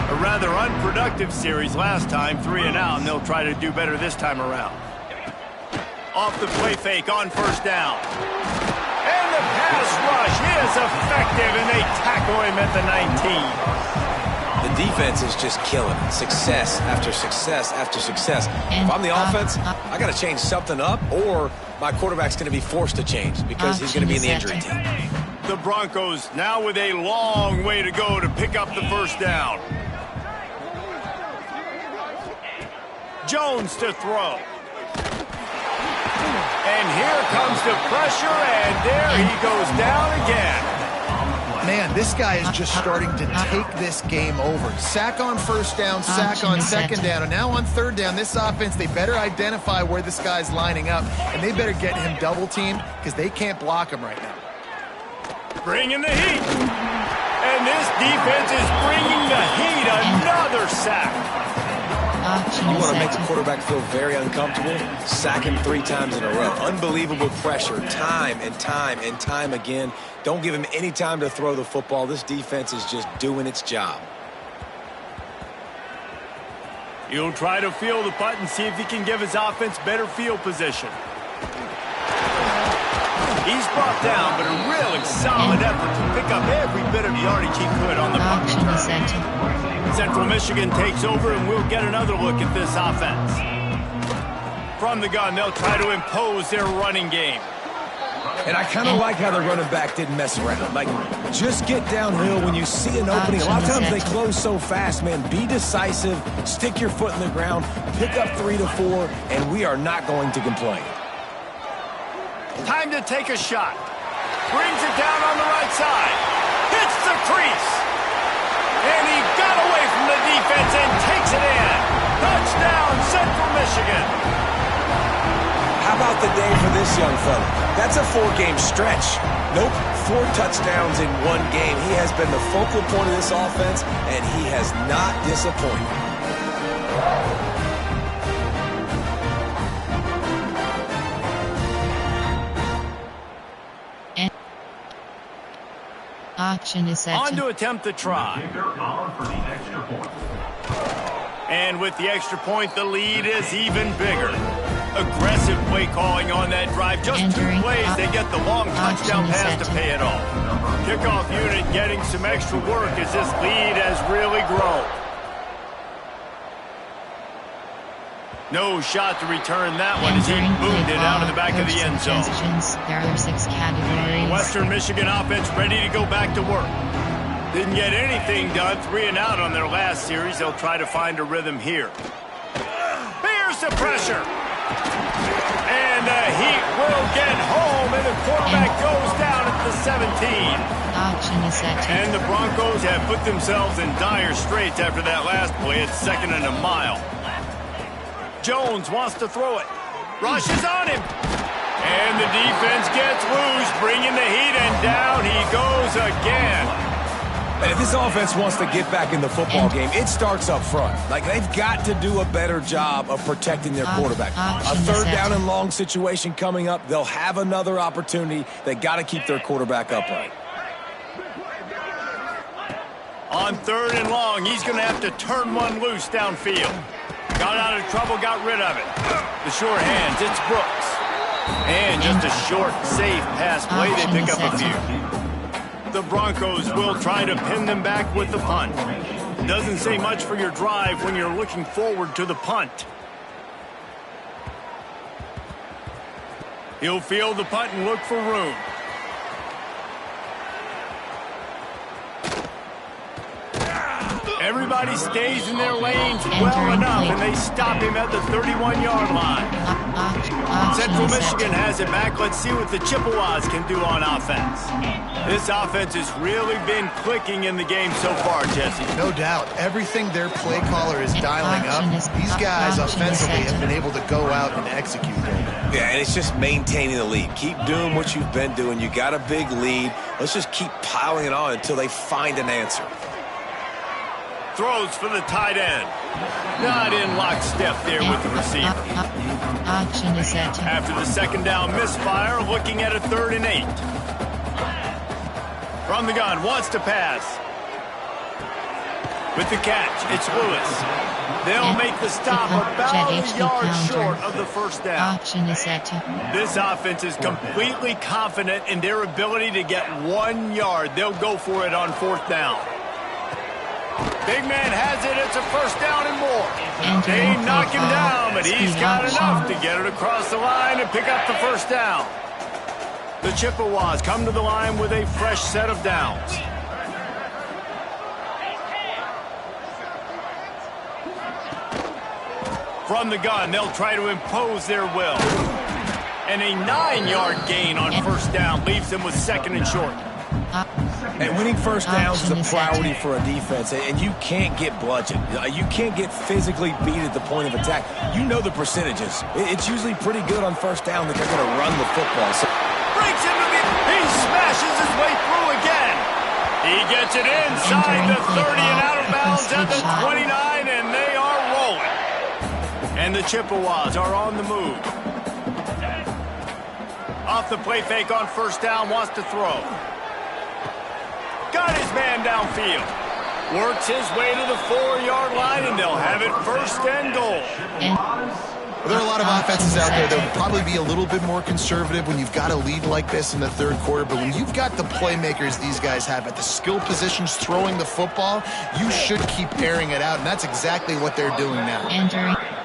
A rather unproductive series last time, 3 and out, and they'll try to do better this time around. Off the play fake on first down. And the pass rush is effective, and they tackle him at the 19. The defense is just killing it. Success after success after success. If I'm the offense, I got to change something up, or my quarterback's going to be forced to change because he's going to be in the injury team. The Broncos now with a long way to go to pick up the first down. Jones to throw. And here comes the pressure, and there he goes down again. Man, this guy is just starting to take this game over. Sack on first down, sack on second down, and now on third down, this offense, they better identify where this guy's lining up, and they better get him double-teamed because they can't block him right now. Bringing the heat. And this defense is bringing the heat. Another sack. You want to make the quarterback feel very uncomfortable? Sack him 3 times in a row. Unbelievable pressure, time and time and time again. Don't give him any time to throw the football. This defense is just doing its job. He'll try to feel the punt and see if he can give his offense better field position. He's brought down, but a really solid effort to pick up every bit of yardage he could on the punt return. Central Michigan takes over, and we'll get another look at this offense. From the gun, they'll try to impose their running game. And I kind of like how the running back didn't mess around. Like, just get downhill when you see an opening. A lot of times they close so fast, man. Be decisive, stick your foot in the ground, pick up 3 to 4, and we are not going to complain. Time to take a shot. Brings it down on the right side. Hits the crease. And he got away from the defense and takes it in. Touchdown, Central Michigan. How about the day for this young fella? That's a 4-game stretch. Nope, 4 touchdowns in 1 game. He has been the focal point of this offense, and he has not disappointed. Auction is set. On to attempt the try. And with the extra point, the lead is even bigger. Aggressive play calling on that drive. Just 2 plays, they get the long touchdown pass to pay it off. Kickoff unit getting some extra work as this lead has really grown. No shot to return that one as he boomed it out of the back of the end zone. There are 6 categories. Western Michigan offense ready to go back to work. Didn't get anything done, 3 and out on their last series. They'll try to find a rhythm here. Here's the pressure. And the Heat will get home, and the quarterback goes down at the 17. Auction is set. And the Broncos have put themselves in dire straits after that last play. It's 2nd and a mile. Jones wants to throw it. Rushes on him. And the defense gets loose, bringing the heat, and down he goes again. And if this offense wants to get back in the football game, it starts up front. Like, they've got to do a better job of protecting their quarterback. A 3rd down and long situation coming up. They'll have another opportunity. They got to keep their quarterback upright. On 3rd and long, he's going to have to turn one loose downfield. Got out of trouble, got rid of it. The short hands, it's Brooks. And just a short, safe pass play, they pick up a few. The Broncos will try to pin them back with the punt. Doesn't say much for your drive when you're looking forward to the punt. He'll field the punt and look for room. Everybody stays in their lanes well enough, and they stop him at the 31-yard line. Central Michigan has it back. Let's see what the Chippewas can do on offense. This offense has really been clicking in the game so far, Jesse. No doubt. Everything their play caller is dialing up, these guys offensively have been able to go out and execute there. Yeah, and it's just maintaining the lead. Keep doing what you've been doing. You got a big lead. Let's just keep piling it on until they find an answer. Throws for the tight end. Not in lockstep there with the receiver. Auction is set. After the 2nd down misfire, looking at a 3rd and 8. From the gun, wants to pass. With the catch, it's Lewis. They'll make the stop about a yard short of the first down. Option is set to. This offense is completely confident in their ability to get 1 yard. They'll go for it on 4th down. Big man has it. It's a first down and more. They knock him down, but he's got enough to get it across the line and pick up the first down. The Chippewas come to the line with a fresh set of downs. From the gun, they'll try to impose their will. And a 9-yard gain on first down leaves them with 2nd and short. And winning first downs is a priority for a defense, and you can't get bludgeoned. You can't get physically beat at the point of attack. You know the percentages. It's usually pretty good on first down that they're going to run the football. So breaks into the... He smashes his way through again. He gets it inside the 30 and out of bounds at the 29, and they are rolling. And the Chippewas are on the move. Off the play fake on first down, wants to throw. Got his man downfield. Works his way to the 4-yard line, and they'll have it 1st and goal. There are a lot of offenses out there that would probably be a little bit more conservative when you've got a lead like this in the 3rd quarter. But when you've got the playmakers these guys have at the skill positions throwing the football, you should keep airing it out, and that's exactly what they're doing now.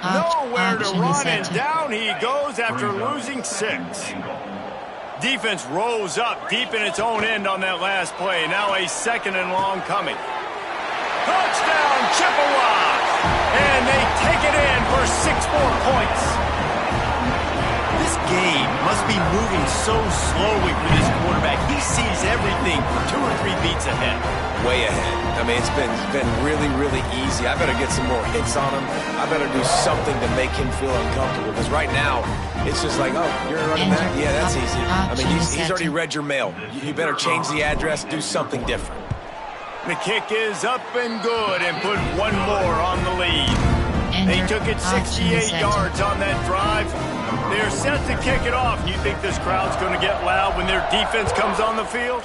Nowhere to run, and down he goes after losing 6. Defense rolls up deep in its own end on that last play. Now a 2nd and long coming. Touchdown, Chippewas! And they take it in for 6 more points. This game must be moving so slowly for this quarterback. He sees everything 2 or 3 beats ahead. Way ahead. I mean, it's been really, really easy. I better get some more hits on him. I better do something to make him feel uncomfortable. Because right now, it's just like, oh, you're running that? Yeah, that's easy. I mean, he's already read your mail. You better change the address, do something different. The kick is up and good and put 1 more on the lead. They took it 68 yards on that drive. They're set to kick it off. You think this crowd's going to get loud when their defense comes on the field?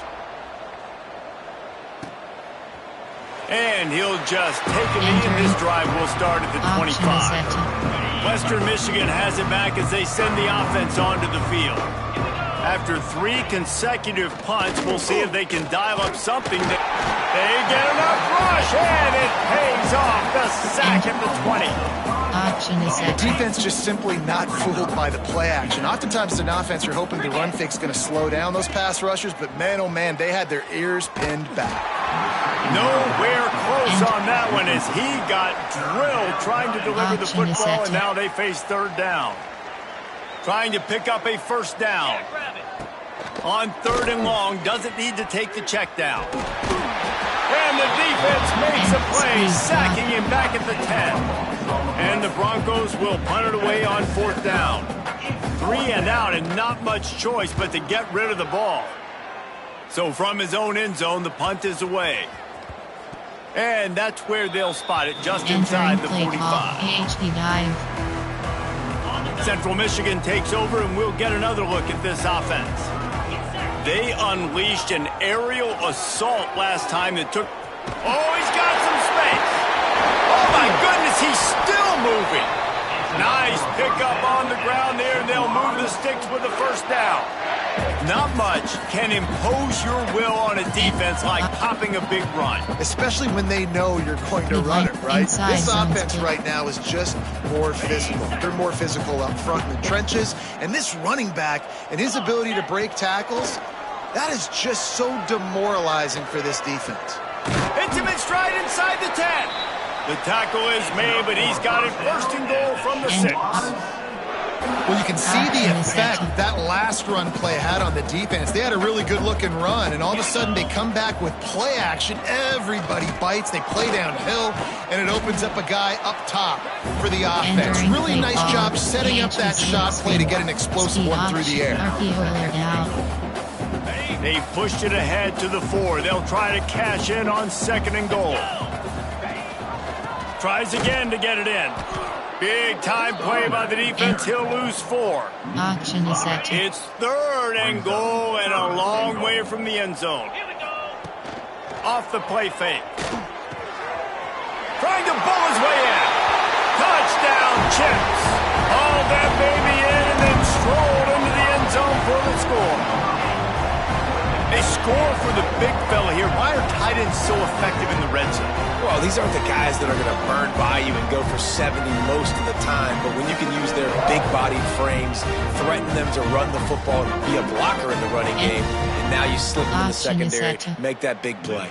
And he'll just take a knee, and this drive will start at the 25. Western Michigan has it back as they send the offense onto the field. After 3 consecutive punts, we'll see if they can dial up something. They get enough rush, and it pays off. The sack at the 20. The defense just simply not fooled by the play action. Oftentimes, an offense, you're hoping the run fake's going to slow down those pass rushers, but man, oh man, they had their ears pinned back. Nowhere close on that one as he got drilled trying to deliver the football, and now they face 3rd down. Trying to pick up a first down. On 3rd and long, doesn't need to take the check down. And the defense makes a play, sacking him back at the 10. And the Broncos will punt it away on 4th down. 3 and out, and not much choice but to get rid of the ball. So from his own end zone, the punt is away. And that's where they'll spot it, just inside the 45. Central Michigan takes over, and we'll get another look at this offense. They unleashed an aerial assault last time that took... Oh, he's got some space. Oh, my goodness, he's still moving. Nice pickup on the ground there, and they'll move the sticks with the first down. Not much can impose your will on a defense like popping a big run. Especially when they know you're going to run it, right? This offense right now is just more physical. They're more physical up front in the trenches. And this running back and his ability to break tackles, that is just so demoralizing for this defense. Hits him in stride inside the 10. The tackle is made, but he's got it 1st and goal from the 6. Well, you can see the effect that last run play had on the defense. They had a really good-looking run, and all of a sudden they come back with play action. Everybody bites. They play downhill, and it opens up a guy up top for the offense. Really nice job setting up that shot play to get an explosive one through the air. They pushed it ahead to the 4. They'll try to cash in on 2nd and goal. Tries again to get it in. Big time play by the defense. He'll lose 4. It's 3rd and goal and a long way from the end zone. Off the play fake. Trying to bull his way in. Touchdown, Chips. Hauled that baby in and then strolled into the end zone for the score. A score for the big fella here. Why are tight ends so effective in the red zone? Well, these aren't the guys that are going to burn by you and go for 70 most of the time, but when you can use their big-bodied frames, threaten them to run the football and be a blocker in the running game, and now you slip into the secondary, make that big play.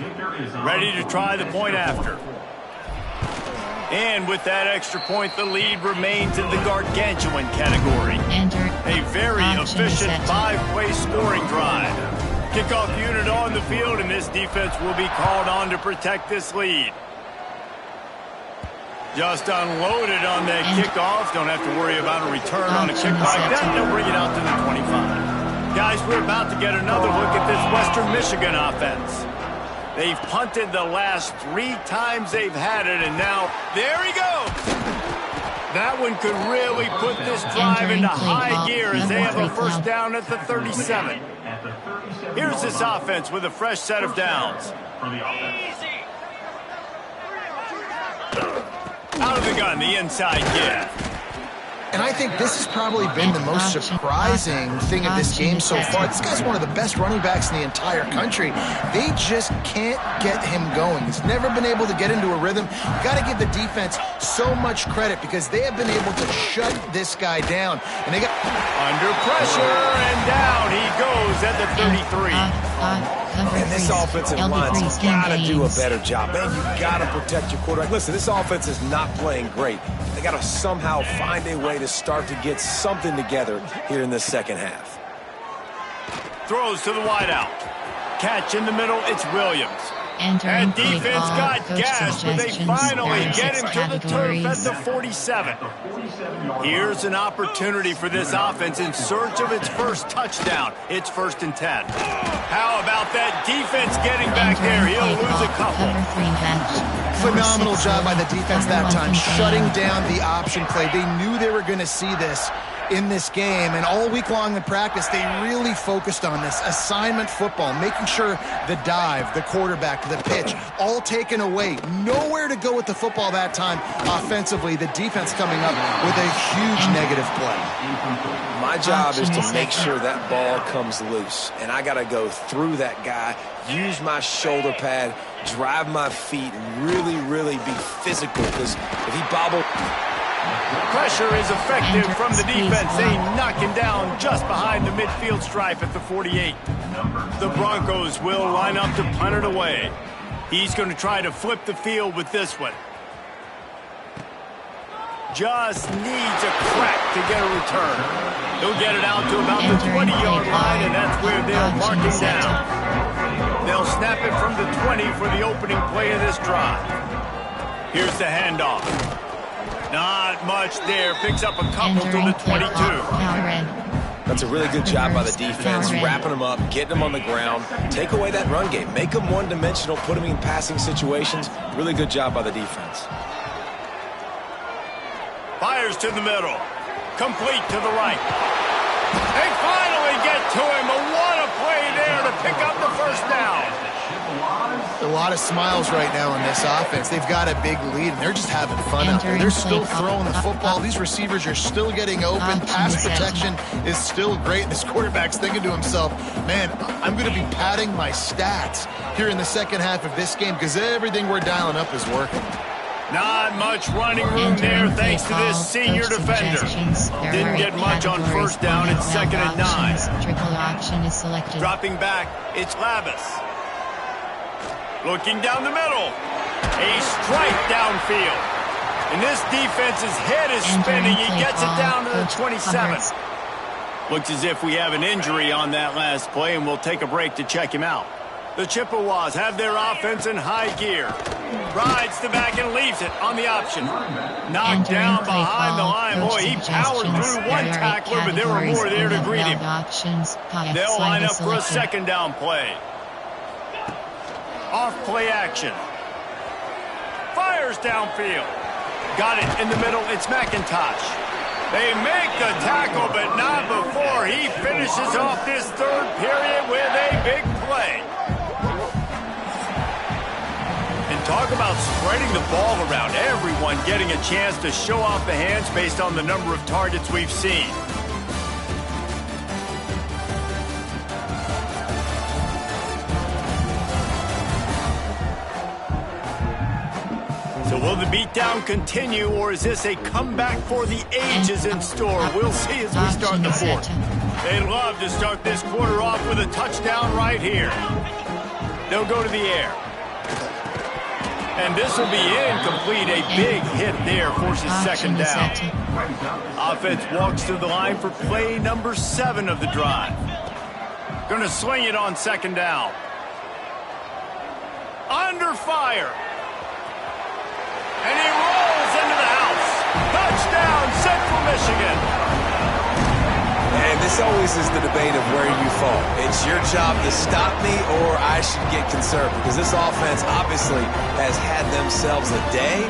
Ready to try the point after. And with that extra point, the lead remains in the gargantuan category. A very efficient 5-play scoring drive. Kickoff unit on the field, and this defense will be called on to protect this lead. Just unloaded on that kickoff. Don't have to worry about a return on a kick like that. They'll bring it out to the 25. Guys, we're about to get another look at this Western Michigan offense. They've punted the last 3 times they've had it, and now, there he goes! That one could really put this drive into high gear as they have a first down at the 37. Here's this offense with a fresh set of downs. Out of the gun, the inside give. And I think this has probably been the most surprising thing of this game so far. This guy's one of the best running backs in the entire country. They just can't get him going. He's never been able to get into a rhythm. Got to give the defense so much credit because they have been able to shut this guy down. And they got under pressure, and down he goes at the 33. And this offensive line's got to do a better job. Man, you got to protect your quarterback. Listen, this offense is not playing great. They got to somehow find a way to start to get something together here in the second half. Throws to the wideout. Catch in the middle, it's Williams. And defense got gas, but they finally get him to the turf at the 47. Here's an opportunity for this offense in search of its first touchdown. It's 1st and 10. How about that defense getting back there? He'll lose a couple. Phenomenal job by the defense that time, shutting down the option play. They knew they were going to see this in this game, and all week long in practice, they really focused on this assignment football, making sure the dive, the quarterback, the pitch, all taken away. Nowhere to go with the football that time offensively. The defense coming up with a huge negative play. My job is to make sure that ball comes loose, and I got to go through that guy, use my shoulder pad, drive my feet, and really, really be physical, because if he bobbles... Pressure is effective from the defense. They knock him down just behind the midfield stripe at the 48. The Broncos will line up to punt it away. He's going to try to flip the field with this one. Just needs a crack to get a return. He'll get it out to about the 20-yard line, and that's where they'll mark him down. They'll snap it from the 20 for the opening play of this drive. Here's the handoff. Not much there. Picks up a couple to the 22. That's a really good job by the defense, wrapping them up, getting them on the ground. Take away that run game. Make them one-dimensional, put them in passing situations. Really good job by the defense. Fires to the middle. Complete to the right. They finally get to him. What a play there to pick up the first down. A lot of smiles right now in this offense. They've got a big lead, and they're just having fun out there. They're still throwing the football. These receivers are still getting open. Pass protection is still great. This quarterback's thinking to himself, man, I'm going to be padding my stats here in the second half of this game because everything we're dialing up is working. Not much running room there thanks to this senior defender. Didn't get much on first down. It's 2nd and 9. Triple option is selected. Dropping back, it's Lavis. Looking down the middle. A strike downfield. And this defense's head is spinning. He gets it down to the 27. Looks as if we have an injury on that last play, and we'll take a break to check him out. The Chippewas have their offense in high gear. Rides the back and leaves it on the option. Knocked down behind the line. Boy, he powered through one tackler, but there were more there to greet him. They'll line up for a second down play. Off play action. Fires downfield. Got it in the middle. It's McIntosh. They make the tackle, but not before he finishes off this third period with a big play. And Talk about spreading the ball around. Everyone getting a chance to show off the hands based on the number of targets we've seen. So will the beatdown continue, or is this a comeback for the ages in store? We'll see as we start the fourth. They'd love to start this quarter off with a touchdown right here. They'll go to the air. And this will be incomplete. A big hit there forces second down. Offense walks to the line for play number 7 of the drive. Going to sling it on second down. Under fire. And he rolls into the house. Touchdown, Central Michigan. And this always is the debate of where you fall. It's your job to stop me, or I should get conserved, because this offense obviously has had themselves a day,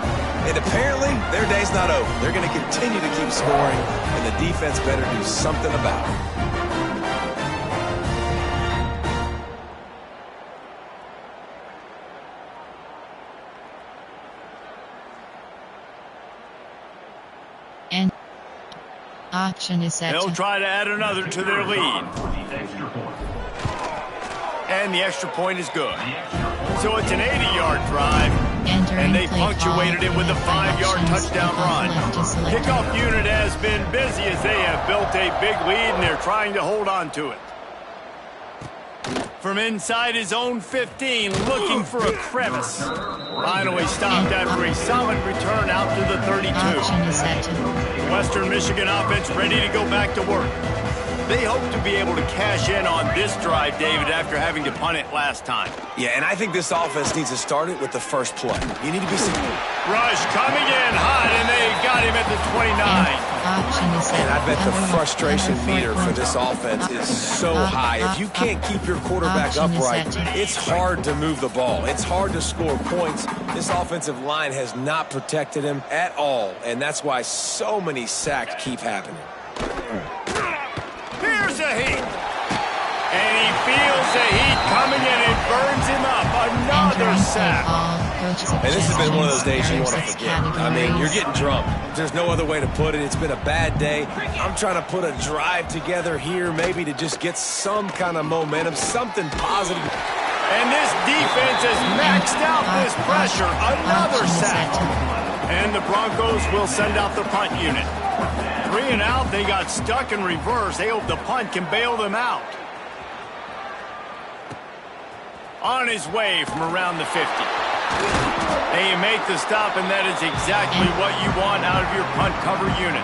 and apparently their day's not over. They're going to continue to keep scoring, and the defense better do something about it. And option is set. They'll try to add another to their lead. And the extra point is good. So it's an 80-yard drive. And they punctuated it with a 5-yard touchdown run. Kickoff unit has been busy as they have built a big lead, and they're trying to hold on to it. From inside his own 15, looking for a crevice. Finally stopped after a solid return out to the 32. Western Michigan offense ready to go back to work. They hope to be able to cash in on this drive, David, after having to punt it last time. Yeah, and I think this offense needs to start it with the first play. You need to be secure. Rush coming in hot, and they got him at the 29. And I bet the frustration meter for this offense is so high. If you can't keep your quarterback upright, it's hard to move the ball. It's hard to score points. This offensive line has not protected him at all, and that's why so many sacks keep happening. Here's a heat. And he feels the heat coming in. It burns him up. Another sack. And this has been one of those days you want to forget. I mean, you're getting drunk. There's no other way to put it. It's been a bad day. I'm trying to put a drive together here maybe to just get some kind of momentum, something positive. And this defense has maxed out this pressure. Another sack. And the Broncos will send out the punt unit. 3 and out. They got stuck in reverse. They hope the punt can bail them out. On his way from around the 50. They make the stop, and that is exactly what you want out of your punt cover unit.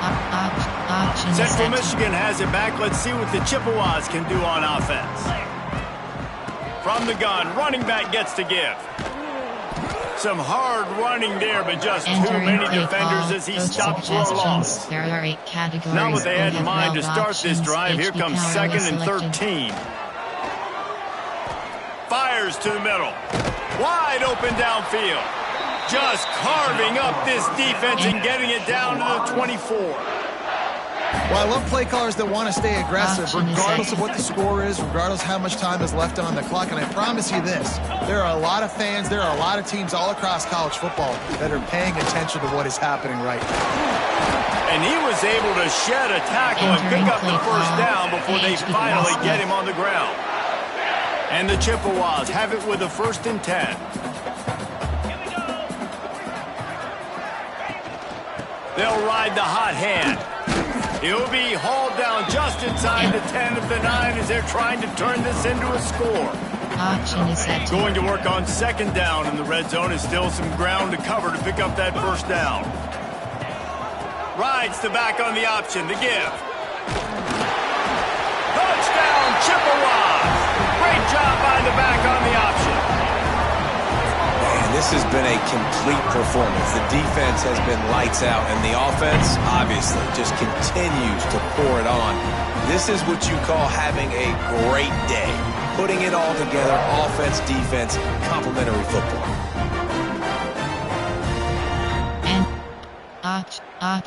Central Michigan has it back. Let's see what the Chippewas can do on offense. From the gun, running back gets to give. Some hard running there, but just too many defenders as he stops for a loss. Not what they had in mind to start this drive. Here comes 2nd and 13. Fires to the middle. Wide open downfield. Just carving up this defense and getting it down to the 24. Well, I love play callers that want to stay aggressive, regardless of what the score is, regardless of how much time is left on the clock. And I promise you this, there are a lot of fans, there are a lot of teams all across college football that are paying attention to what is happening right now. And he was able to shed a tackle and pick up the first down before they finally get him on the ground. And the Chippewas have it with a 1st and 10. They'll ride the hot hand. He'll be hauled down just inside the 10 of the 9 as they're trying to turn this into a score. Going to work on 2nd down in the red zone. Is still some ground to cover to pick up that first down. Rides the back on the option. The give. Touchdown, Chippewas. Great job by the back on the option. Man, this has been a complete performance. The defense has been lights out, and the offense, obviously, just continues to pour it on. This is what you call having a great day. Putting it all together, offense, defense, complementary football. And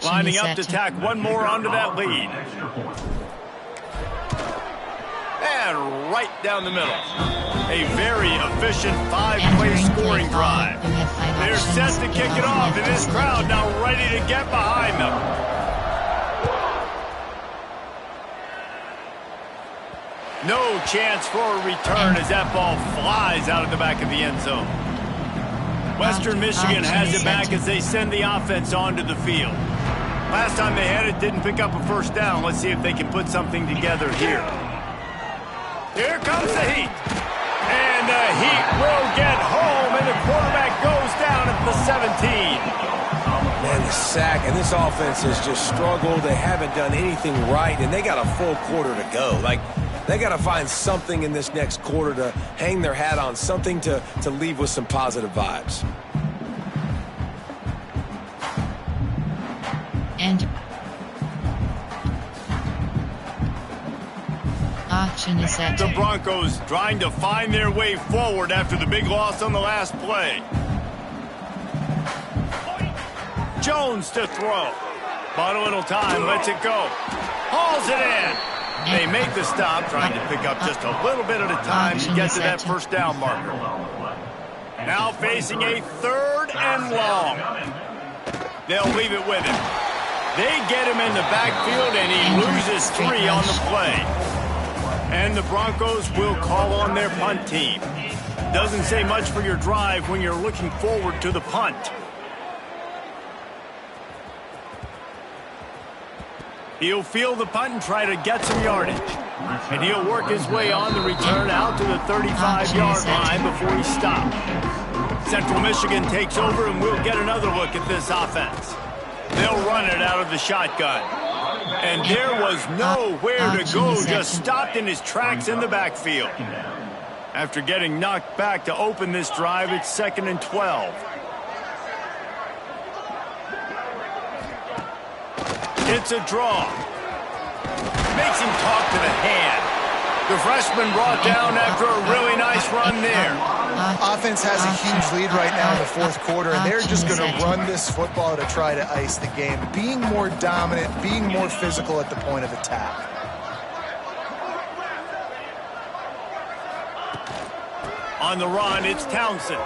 lining up to tack one more onto that lead. and right down the middle. A very efficient 5-play scoring drive. They're set to kick it off, and this crowd now ready to get behind them. No chance for a return as that ball flies out of the back of the end zone. Western Michigan has it back as they send the offense onto the field. Last time they had it, didn't pick up a first down. Let's see if they can put something together here. Here comes the Heat. And the Heat will get home, and the quarterback goes down at the 17. Man, the sack, and this offense has just struggled. They haven't done anything right, and they got a full quarter to go. Like, they got to find something in this next quarter to hang their hat on, something to leave with some positive vibes. And auction is set. The Broncos trying to find their way forward after the big loss on the last play. Jones to throw. Bought a little time, lets it go. Hauls it in. They make the stop, trying to pick up just a little bit at a time to get to that first down marker. Now facing a 3rd and long. They'll leave it with him. They get him in the backfield, and he loses 3 on the play. And the Broncos will call on their punt team. Doesn't say much for your drive when you're looking forward to the punt. He'll field the punt and try to get some yardage. And he'll work his way on the return out to the 35-yard line before he stops. Central Michigan takes over, and we'll get another look at this offense. They'll run it out of the shotgun. And there was nowhere to go, just stopped in his tracks in the backfield. After getting knocked back to open this drive, it's 2nd and 12. It's a draw. Makes him talk to the hand. The freshman brought down after a really nice run there. Offense has a huge lead right now in the 4th quarter, and they're just going to run this football to try to ice the game. Being more dominant, being more physical at the point of attack. On the run, it's Townsend.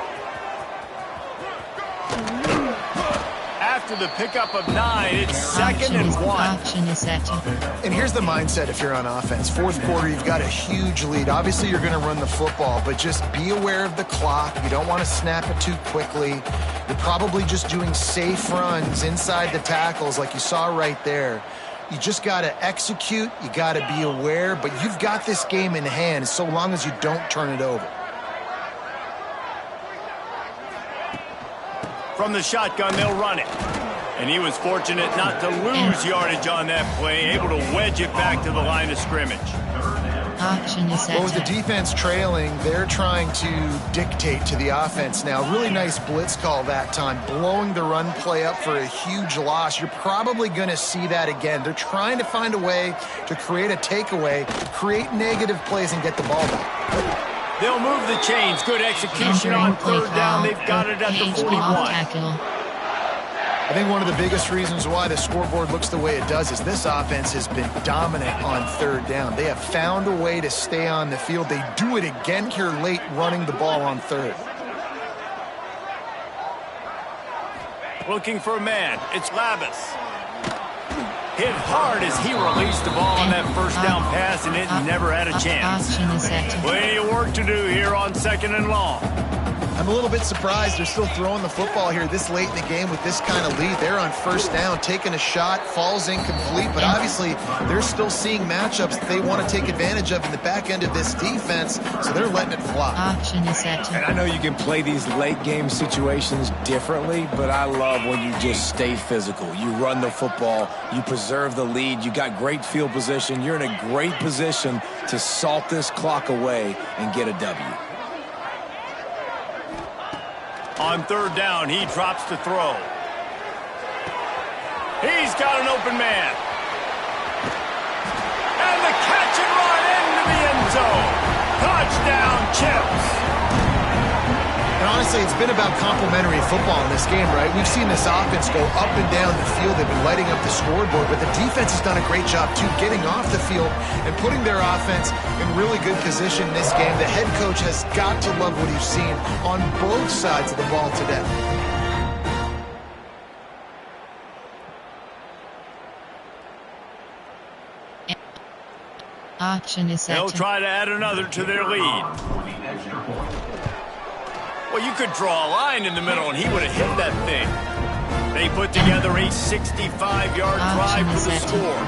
After the pickup of 9, it's 2nd and 1. And here's the mindset if you're on offense. 4th quarter, you've got a huge lead. Obviously, you're going to run the football, but just be aware of the clock. You don't want to snap it too quickly. You're probably just doing safe runs inside the tackles like you saw right there. You just got to execute. You got to be aware, but you've got this game in hand so long as you don't turn it over. From the shotgun, they'll run it. And he was fortunate not to lose yardage on that play, able to wedge it back to the line of scrimmage. Well, with the defense trailing, they're trying to dictate to the offense now. Really nice blitz call that time, blowing the run play up for a huge loss. You're probably going to see that again. They're trying to find a way to create a takeaway, create negative plays, and get the ball back. They'll move the chains. Good execution on 3rd down. They've got it at the 41. I think one of the biggest reasons why the scoreboard looks the way it does is this offense has been dominant on 3rd down. They have found a way to stay on the field. They do it again here late, running the ball on 3rd. Looking for a man. It's Lavis. Hit hard as he released the ball on that first down pass, and it never had a chance. Plenty of work to do here on 2nd and long. I'm a little bit surprised they're still throwing the football here this late in the game with this kind of lead. They're on 1st down, taking a shot, falls incomplete, but obviously they're still seeing matchups that they want to take advantage of in the back end of this defense, so they're letting it fly. And I know you can play these late game situations differently, but I love when you just stay physical. You run the football, you preserve the lead, you got great field position, you're in a great position to salt this clock away and get a W. On 3rd down, he drops to throw. He's got an open man. And the catch and run into the end zone. Touchdown, Chips. And honestly, it's been about complementary football in this game, right? We've seen this offense go up and down the field. They've been lighting up the scoreboard, but the defense has done a great job, too, getting off the field and putting their offense in really good position in this game. The head coach has got to love what he's seen on both sides of the ball today. Auction is set. They'll try to add another to their lead. Well, you could draw a line in the middle, and he would have hit that thing. They put together a 65-yard drive for the score.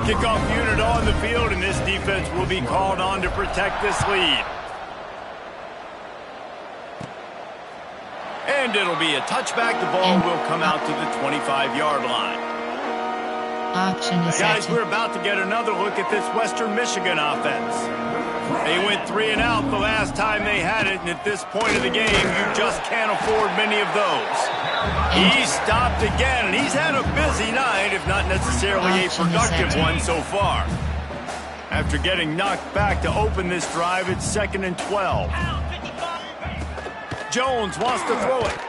Kickoff unit on the field, and this defense will be called on to protect this lead. And it'll be a touchback. The ball will come out to the 25-yard line. Guys, we're about to get another look at this Western Michigan offense. They went 3 and out the last time they had it, and at this point of the game, you just can't afford many of those. He stopped again, and he's had a busy night, if not necessarily a productive one so far. After getting knocked back to open this drive, it's 2nd and 12. Jones wants to throw it.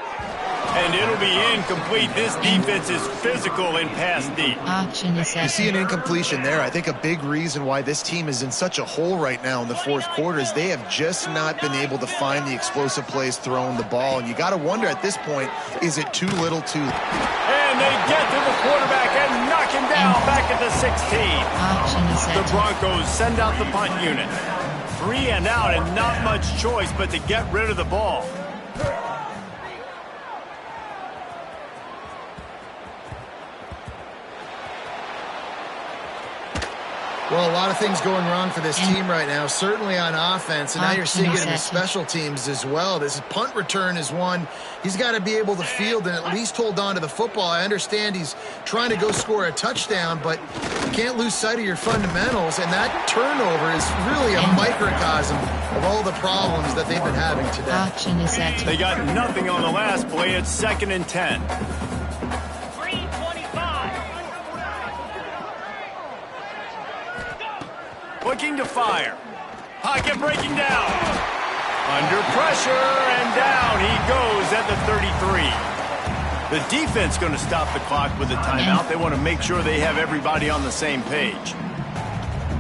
And it'll be incomplete. This defense is physical in pass deep. You see an incompletion there. I think a big reason why this team is in such a hole right now in the fourth quarter is they have just not been able to find the explosive plays throwing the ball. And you got to wonder at this point, is it too little too late? And they get to the quarterback and knock him down back at the 16. The Broncos send out the punt unit. 3 and out and not much choice but to get rid of the ball. Well, a lot of things going wrong for this team right now, certainly on offense, and now you're seeing it in the special teams as well. This punt return is one. He's got to be able to field and at least hold on to the football. I understand he's trying to go score a touchdown, but you can't lose sight of your fundamentals, and that turnover is really a microcosm of all the problems that they've been having today. They got nothing on the last play. It's 2nd and 10. Looking to fire. Pocket breaking down. Under pressure, and down he goes at the 33. The defense going to stop the clock with a timeout. They want to make sure they have everybody on the same page.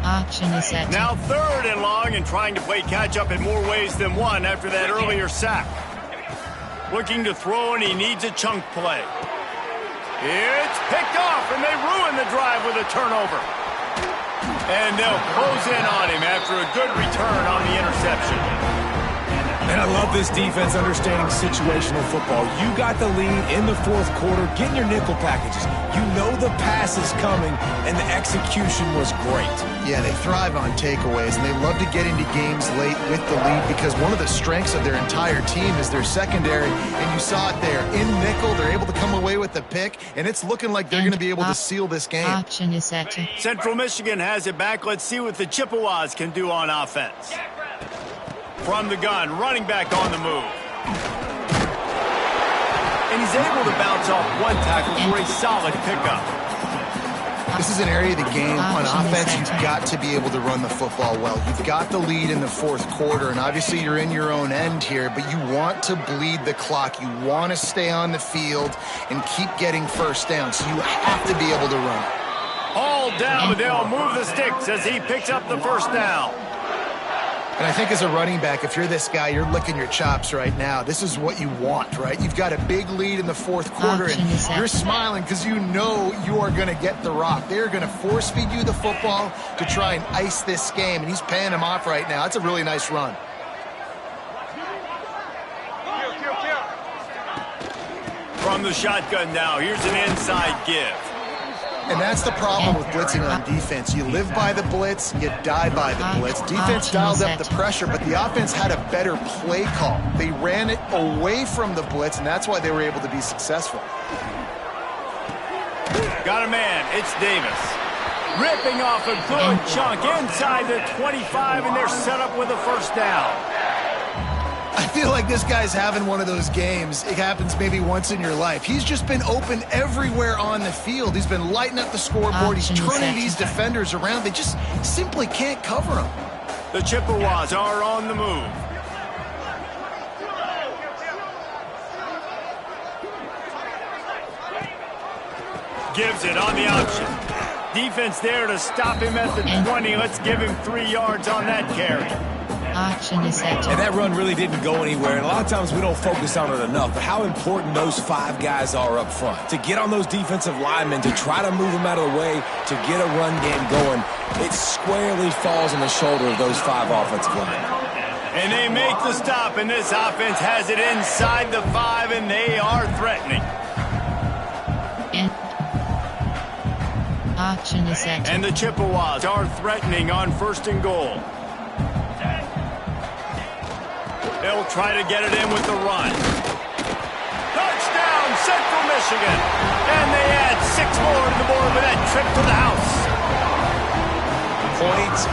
Now 3rd and long and trying to play catch-up in more ways than one after that earlier sack. Looking to throw, and he needs a chunk play. It's picked off, and they ruin the drive with a turnover. And they'll close in on him after a good return on the interception. And I love this defense understanding situational football. You got the lead in the fourth quarter, getting your nickel packages. You know the pass is coming, and the execution was great. Yeah, they thrive on takeaways, and they love to get into games late with the lead because one of the strengths of their entire team is their secondary, and you saw it there. In nickel, they're able to come away with the pick, and it's looking like they're going to be able to seal this game. Central Michigan has it back. Let's see what the Chippewas can do on offense. From the gun, running back on the move. And he's able to bounce off one tackle for a solid pickup. This is an area of the game on offense you've got to be able to run the football well. You've got the lead in the fourth quarter, and obviously you're in your own end here, but you want to bleed the clock. You want to stay on the field and keep getting first down, so you have to be able to run. All down, but they'll move the sticks as he picks up the first down. And I think as a running back, if you're this guy, you're licking your chops right now. This is what you want, right? You've got a big lead in the fourth quarter, and you're smiling because you know you are going to get the rock. They're going to force feed you the football to try and ice this game, and he's paying him off right now. That's a really nice run. From the shotgun now, here's an inside give. And that's the problem with blitzing on defense. You live by the blitz, you die by the blitz. Defense dialed up the pressure, but the offense had a better play call. They ran it away from the blitz, and that's why they were able to be successful. Got a man. It's Davis. Ripping off a good chunk inside the 25, and they're set up with a first down. I feel like this guy's having one of those games. It happens maybe once in your life. He's just been open everywhere on the field. He's been lighting up the scoreboard. He's turning these defenders around. They just simply can't cover him. The Chippewas are on the move. Gives it on the option. Defense there to stop him at the 20. Let's give him 3 yards on that carry. Option is set. And that run really didn't go anywhere. And a lot of times we don't focus on it enough. But how important those 5 guys are up front. To get on those defensive linemen, to try to move them out of the way, to get a run game going, it squarely falls on the shoulder of those 5 offensive linemen. And they make the stop, and this offense has it inside the 5, and they are threatening. And option is set. And the Chippewas are threatening on 1st and goal. They'll try to get it in with the run. Touchdown, Central Michigan. And they add 6 more to the board with that trip to the house. Points,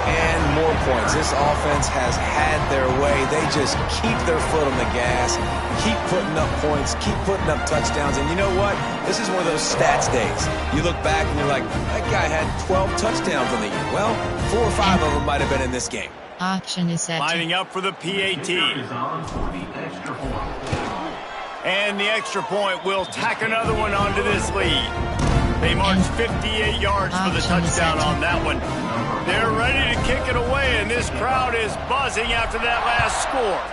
and more points. This offense has had their way. They just keep their foot on the gas, keep putting up points, keep putting up touchdowns. And you know what? This is one of those stats days. You look back and you're like, that guy had 12 touchdowns in the year. Well, 4 or 5 of them might have been in this game. Option is set. Lining up for the PAT. Is on for the extra point. And the extra point will tack another one onto this lead. They march 58 yards for the touchdown on that one. They're ready to kick it away, and this crowd is buzzing after that last score.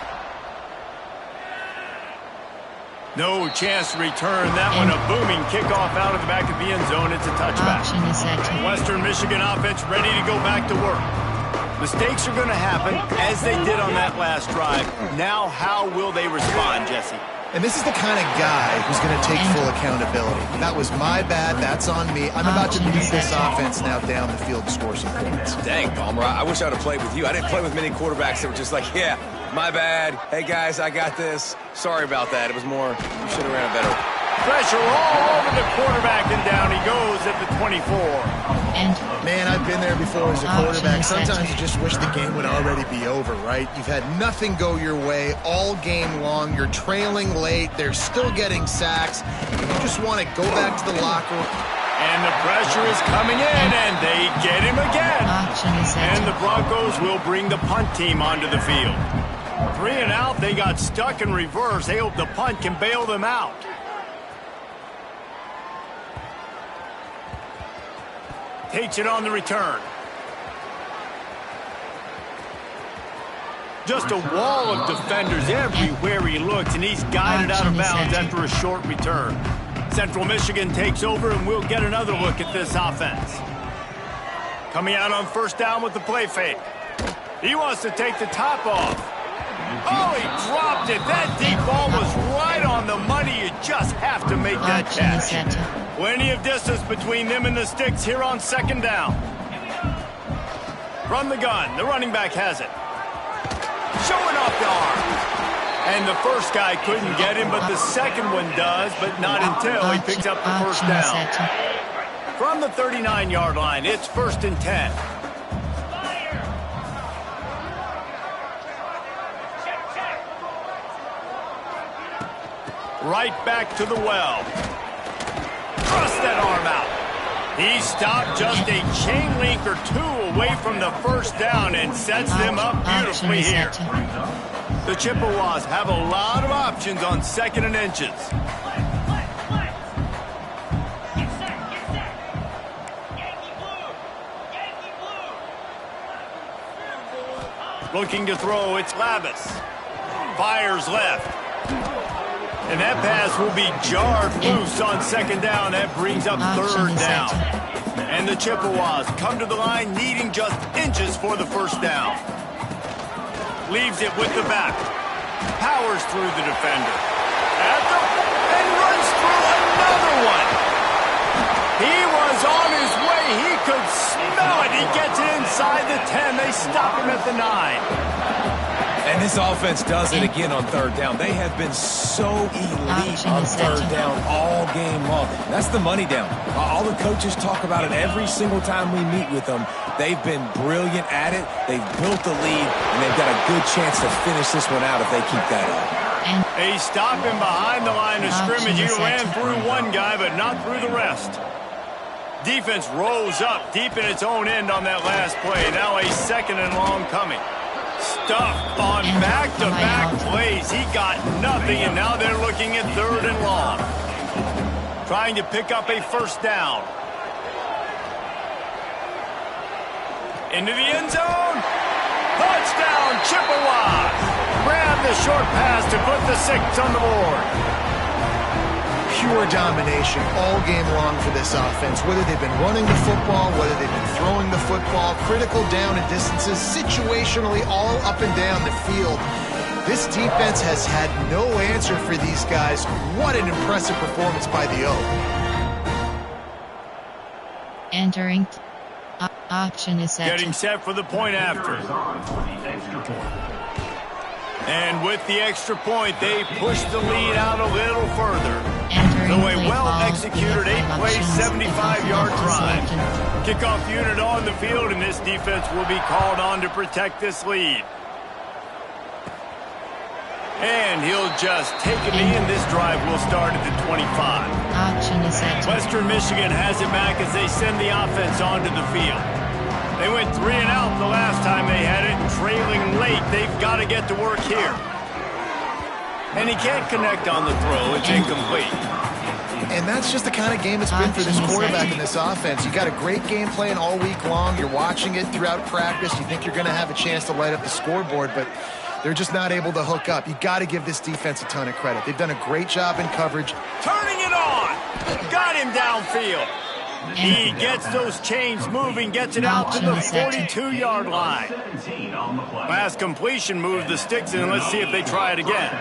No chance to return that one. A booming kickoff out of the back of the end zone. It's a touchback. Option is set. Western Michigan offense ready to go back to work. Mistakes are going to happen, as they did on that last drive. Now, how will they respond, Jesse? And this is the kind of guy who's going to take full accountability. That was my bad. That's on me. I'm about to lead this offense now down the field to score some points. Dang, Palmer, I wish I would have played with you. I didn't play with many quarterbacks that were just like, yeah, my bad. Hey, guys, I got this. Sorry about that. It was more, you should have ran it better. Pressure all over the quarterback, and down he goes at the 24. And man, I've been there before as a quarterback. Sometimes you just wish the game would already be over, right? You've had nothing go your way all game long. You're trailing late. They're still getting sacks. You just want to go back to the locker room. And the pressure is coming in, and they get him again. And the Broncos will bring the punt team onto the field. 3 and out, they got stuck in reverse. They hope the punt can bail them out. Takes it on the return. Just a wall of defenders everywhere he looks, and he's guided out of bounds after a short return. Central Michigan takes over, and we'll get another look at this offense. Coming out on 1st down with the play fake. He wants to take the top off. Oh, he dropped it. That deep ball was right on the money. You just have to make that catch. Plenty of distance between them and the sticks here on 2nd down. From the gun, the running back has it. Showing off the arm. And the first guy couldn't get him, but the second one does, but not until he picks up the 1st down. From the 39-yard line, it's 1st and 10. Right back to the well. Thrust that arm out. He stopped just a chain link or 2 away from the 1st down and sets them up beautifully here. The Chippewas have a lot of options on 2nd and inches. Looking to throw, it's Lavis. Fires left. And that pass will be jarred loose on 2nd down. That brings up 3rd down. And the Chippewas come to the line needing just inches for the 1st down. Leaves it with the back. Powers through the defender. And runs through another one. He was on his way. He could smell it. He gets it inside the 10. They stop him at the 9. And this offense does it again on 3rd down. They have been so elite on 3rd down all game long. That's the money down. All the coaches talk about it every single time we meet with them. They've been brilliant at it. They've built the lead, and they've got a good chance to finish this one out if they keep that up. They stop him behind the line of scrimmage. He ran through one guy, but not through the rest. Defense rolls up deep in its own end on that last play. Now a 2nd and long coming. Stuffed on back-to-back plays. He got nothing, and now they're looking at 3rd and long. trying to pick up a first down. Into the end zone. Touchdown, Chippewas. Grab the short pass to put the 6 on the board. Pure domination all game long for this offense. Whether they've been running the football, whether they've been throwing the football, critical down and distances, situationally all up and down the field. This defense has had no answer for these guys. What an impressive performance by the O. Entering. Option is set. Getting set for the point after. And with the extra point, they push the lead out a little further. So a well-executed 8-play, 75-yard drive. Kickoff unit on the field, and this defense will be called on to protect this lead. And he'll just take a knee, and this drive will start at the 25. Option is set. Western Michigan has it back as they send the offense onto the field. They went 3 and out the last time they had it, and trailing late, they've got to get to work here. And he can't connect on the throw. It's incomplete. And that's just the kind of game it's been for this quarterback in this offense. You got a great game plan all week long. You're watching it throughout practice. You think you're going to have a chance to light up the scoreboard, but they're just not able to hook up. You got to give this defense a ton of credit. They've done a great job in coverage. Turning it on. Got him downfield. He gets those chains moving, gets it out to the 42-yard line. Pass completion moves the sticks in. Let's see if they try it again.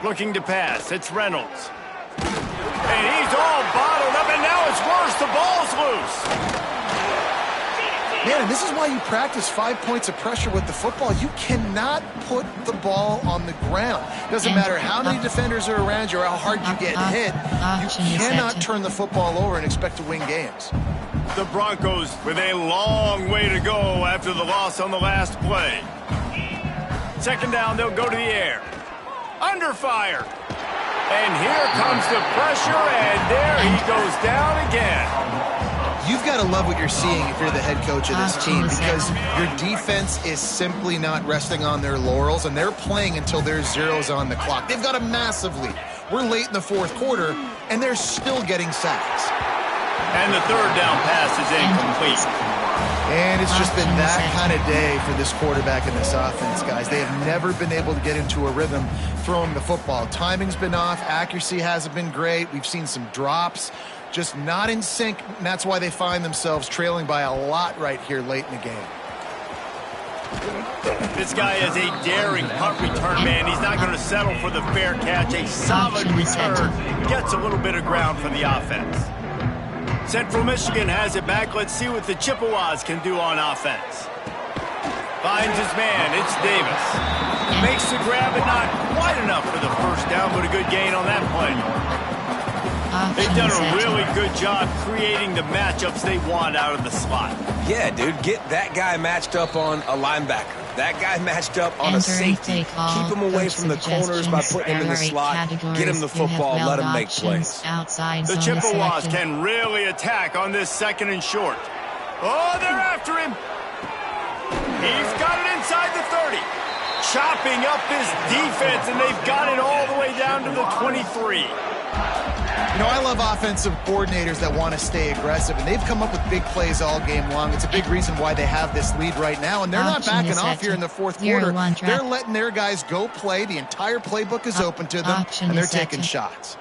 Looking to pass. It's Reynolds. And he's all bottled up, and now it's worse. The ball's loose. Man, and this is why you practice 5 points of pressure with the football. You cannot put the ball on the ground. Doesn't matter how many defenders are around you or how hard you get hit. You cannot turn the football over and expect to win games. The Broncos with a long way to go after the loss on the last play. Second down, they'll go to the air. Under fire. And here comes the pressure, and there he goes down again. You've got to love what you're seeing if you're the head coach of this team, because your defense is simply not resting on their laurels, and they're playing until there's zeros on the clock. They've got a massive lead. We're late in the fourth quarter, and they're still getting sacks. And the third down pass is incomplete. And it's just been that kind of day for this quarterback and this offense, guys. They have never been able to get into a rhythm throwing the football. Timing's been off. Accuracy hasn't been great. We've seen some drops. Just not in sync, and that's why they find themselves trailing by a lot right here late in the game. This guy is a daring punt return man. He's not going to settle for the fair catch. A solid return. Gets a little bit of ground for the offense. Central Michigan has it back. Let's see what the Chippewas can do on offense. Finds his man. It's Davis. Makes the grab, but not quite enough for the first down, but a good gain on that play. They've done a really good job creating the matchups they want out of the slot. Yeah, dude, get that guy matched up on a linebacker. That guy matched up on a safety. Keep him away from the corners by putting him in the slot. Get him the football. Let him make plays. The Chippewas can really attack on this 2nd and short. Oh, they're after him. He's got it inside the 30. Chopping up this defense, and they've got it all the way down to the 23. You know, I love offensive coordinators that want to stay aggressive, and they've come up with big plays all game long. It's a big reason why they have this lead right now, and they're not backing off here in the fourth quarter. They're letting their guys go play. The entire playbook is open to them, and they're taking shots.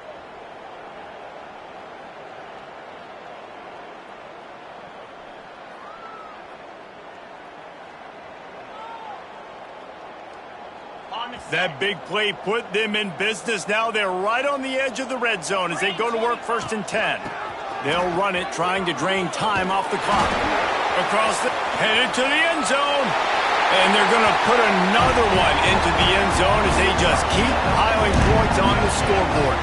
That big play put them in business. Now they're right on the edge of the red zone as they go to work 1st and 10. They'll run it, trying to drain time off the clock. Headed to the end zone. And they're going to put another one into the end zone as they just keep piling points on the scoreboard.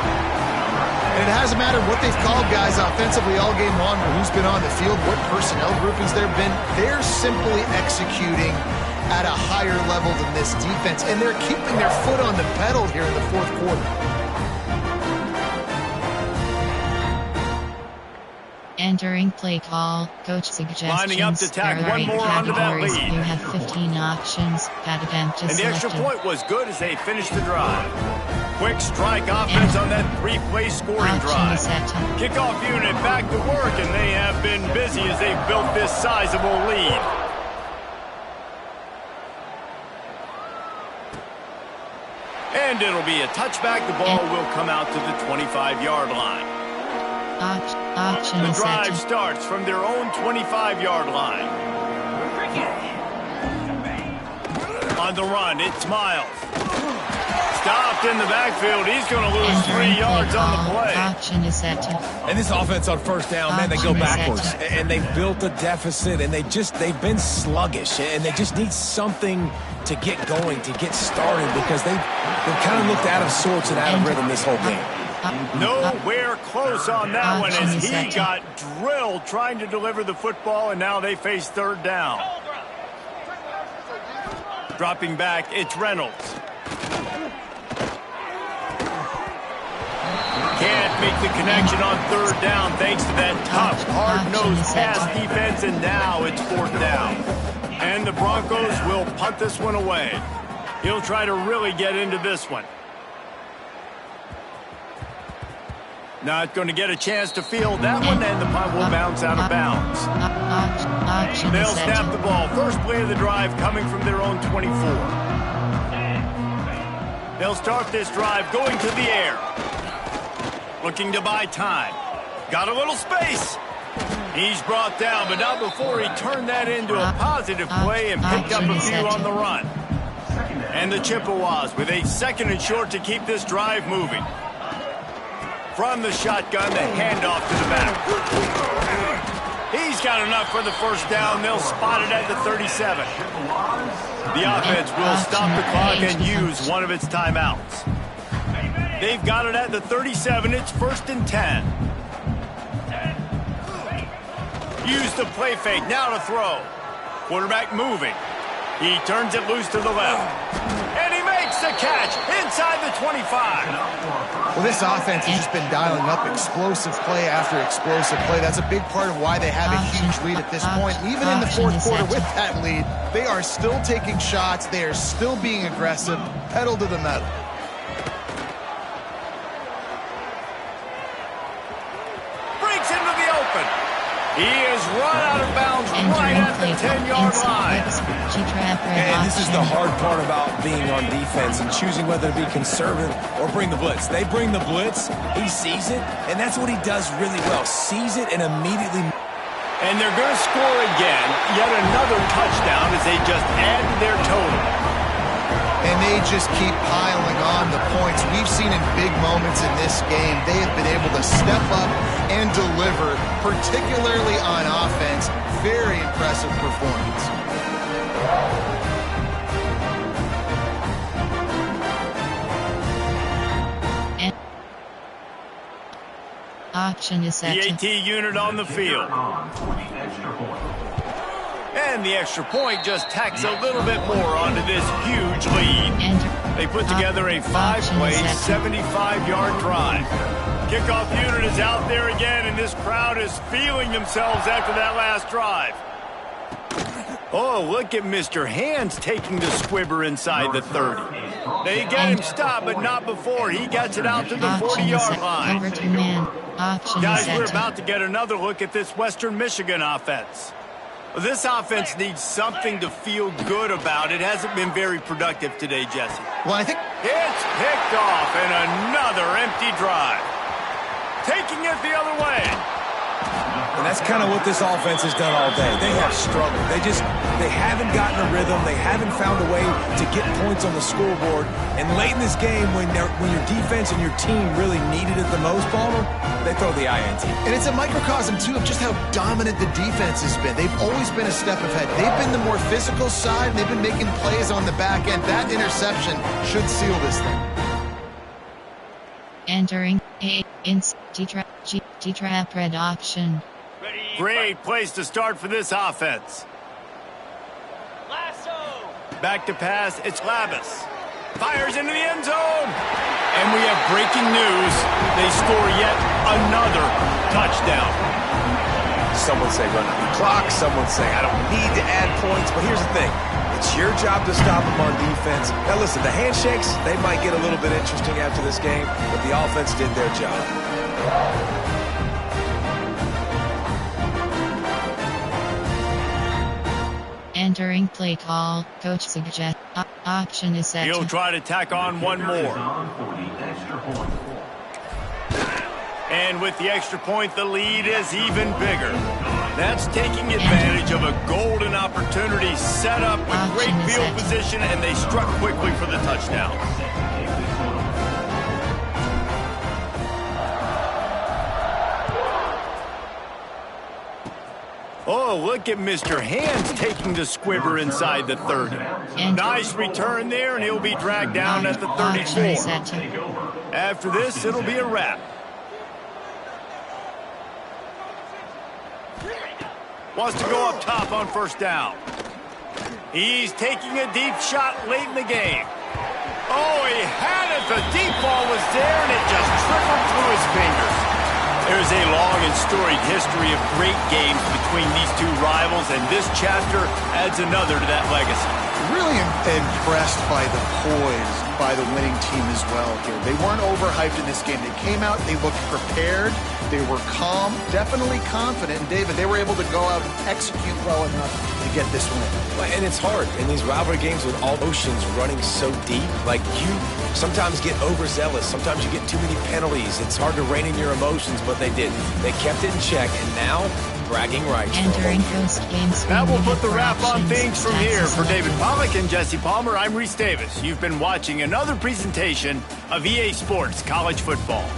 And it hasn't mattered what they've called, guys, offensively all game long, or who's been on the field, what personnel groupings there have been. They're simply executing at a higher level than this defense, and they're keeping their foot on the pedal here in the fourth quarter. Entering play call, coach suggestions. Lining up to tack there are one 8 more onto that categories. lead. You have 15 options. That attempt is And the extra selected. point was good as they finished the drive. Quick strike offense on that 3-play scoring Option drive. is set. Kickoff unit back to work, and they have been busy as they've built this sizable lead. And it'll be a touchback. The ball will come out to the 25-yard line. Option The is set. drive starts from their own 25-yard line. On the run, it's Miles. Stopped in the backfield. He's going to lose 3 yards on the play. Option is set. And this offense on first down, man, they go backwards. And they've built a deficit, and they've been sluggish. And they just need something to get going, to get started, because they've kind of looked out of sorts and out of rhythm this whole game. Nowhere close on that one as he got drilled trying to deliver the football, and now they face third down. Dropping back, it's Reynolds. Can't make the connection on third down thanks to that tough, hard-nosed pass defense, and now it's fourth down. And the Broncos will punt this one away. He'll try to really get into this one. Not going to get a chance to field that one, and the punt will bounce out of bounds. They'll snap the ball. First play of the drive coming from their own 24. They'll start this drive going to the air. Looking to buy time. Got a little space. He's brought down, but not before he turned that into a positive play and picked up a few on the run. And the Chippewas with a 2nd and short to keep this drive moving. From the shotgun, the handoff to the back. He's got enough for the first down. They'll spot it at the 37. The offense will stop the clock and use one of its timeouts. They've got it at the 37. It's 1st and 10. Use the play fake. Now to throw. Quarterback moving. He turns it loose to the left. And he makes the catch inside the 25. Well, this offense has just been dialing up explosive play after explosive play. That's a big part of why they have a huge lead at this point. Even in the fourth quarter with that lead, they are still taking shots. They are still being aggressive. Pedal to the metal. Breaks into the open. He is run out of bounds right at the 10-yard line. And this is the hard part about being on defense and choosing whether to be conservative or bring the blitz. They bring the blitz, he sees it, and that's what he does really well. Sees it and immediately... And they're going to score again. Yet another touchdown as they just add to their total. And they just keep piling on the points. We've seen in big moments in this game, they have been able to step up and deliver, particularly on offense. Very impressive performance. Option is set. The AT unit on the field. And the extra point just tacks a little bit more onto this huge lead. They put together a 5-play, 75-yard drive. Kickoff unit is out there again, and this crowd is feeling themselves after that last drive. Oh, look at Mr. Hands taking the squibber inside the 30. They get him stopped, but not before he gets it out to the 40-yard line. Over to man. Guys, we're about to get another look at this Western Michigan offense. This offense needs something to feel good about. It hasn't been very productive today, Jesse. Well, I think it's picked off and another empty drive. Taking it the other way. And that's kind of what this offense has done all day. They have struggled. They haven't gotten a rhythm. They haven't found a way to get points on the scoreboard. And late in this game, when your defense and your team really needed it the most, Palmer, they throw the INT. And it's a microcosm, too, of just how dominant the defense has been. They've always been a step ahead. They've been the more physical side, and they've been making plays on the back end. That interception should seal this thing. Entering T-Trap Red Auction. Great place to start for this offense. Back to pass, it's Labus. Fires into the end zone. And we have breaking news. They score yet another touchdown. Someone say run the clock. Someone say I don't need to add points. But here's the thing. It's your job to stop them on defense. Now listen, the handshakes, they might get a little bit interesting after this game, but the offense did their job. Entering play call, coach suggests option is set. He'll try to tack on one more. And with the extra point, the lead is even bigger. That's taking advantage of a golden opportunity set up with great field position, and they struck quickly for the touchdown. Oh, look at Mr. Hands taking the squibber inside the 30. Nice return there, and he'll be dragged down at the 34. After this, it'll be a wrap. Wants to go up top on first down. He's taking a deep shot late in the game. Oh, he had it. The deep ball was there, and it just trickled through his fingers. There's a long and storied history of great games between these two rivals, and this chapter adds another to that legacy. Really impressed by the poise by the winning team as well here. They weren't overhyped in this game. They came out, they looked prepared, they were calm, definitely confident. And David, they were able to go out and execute well enough to get this win. And it's hard in these rivalry games with all oceans running so deep. Like, you sometimes get overzealous. Sometimes you get too many penalties. It's hard to rein in your emotions, but they did. They kept it in check, and now bragging rights. Entering post-game. That will put the wrap on things from here. For David Pollack and Jesse Palmer, I'm Reese Davis. You've been watching another presentation of EA Sports College Football.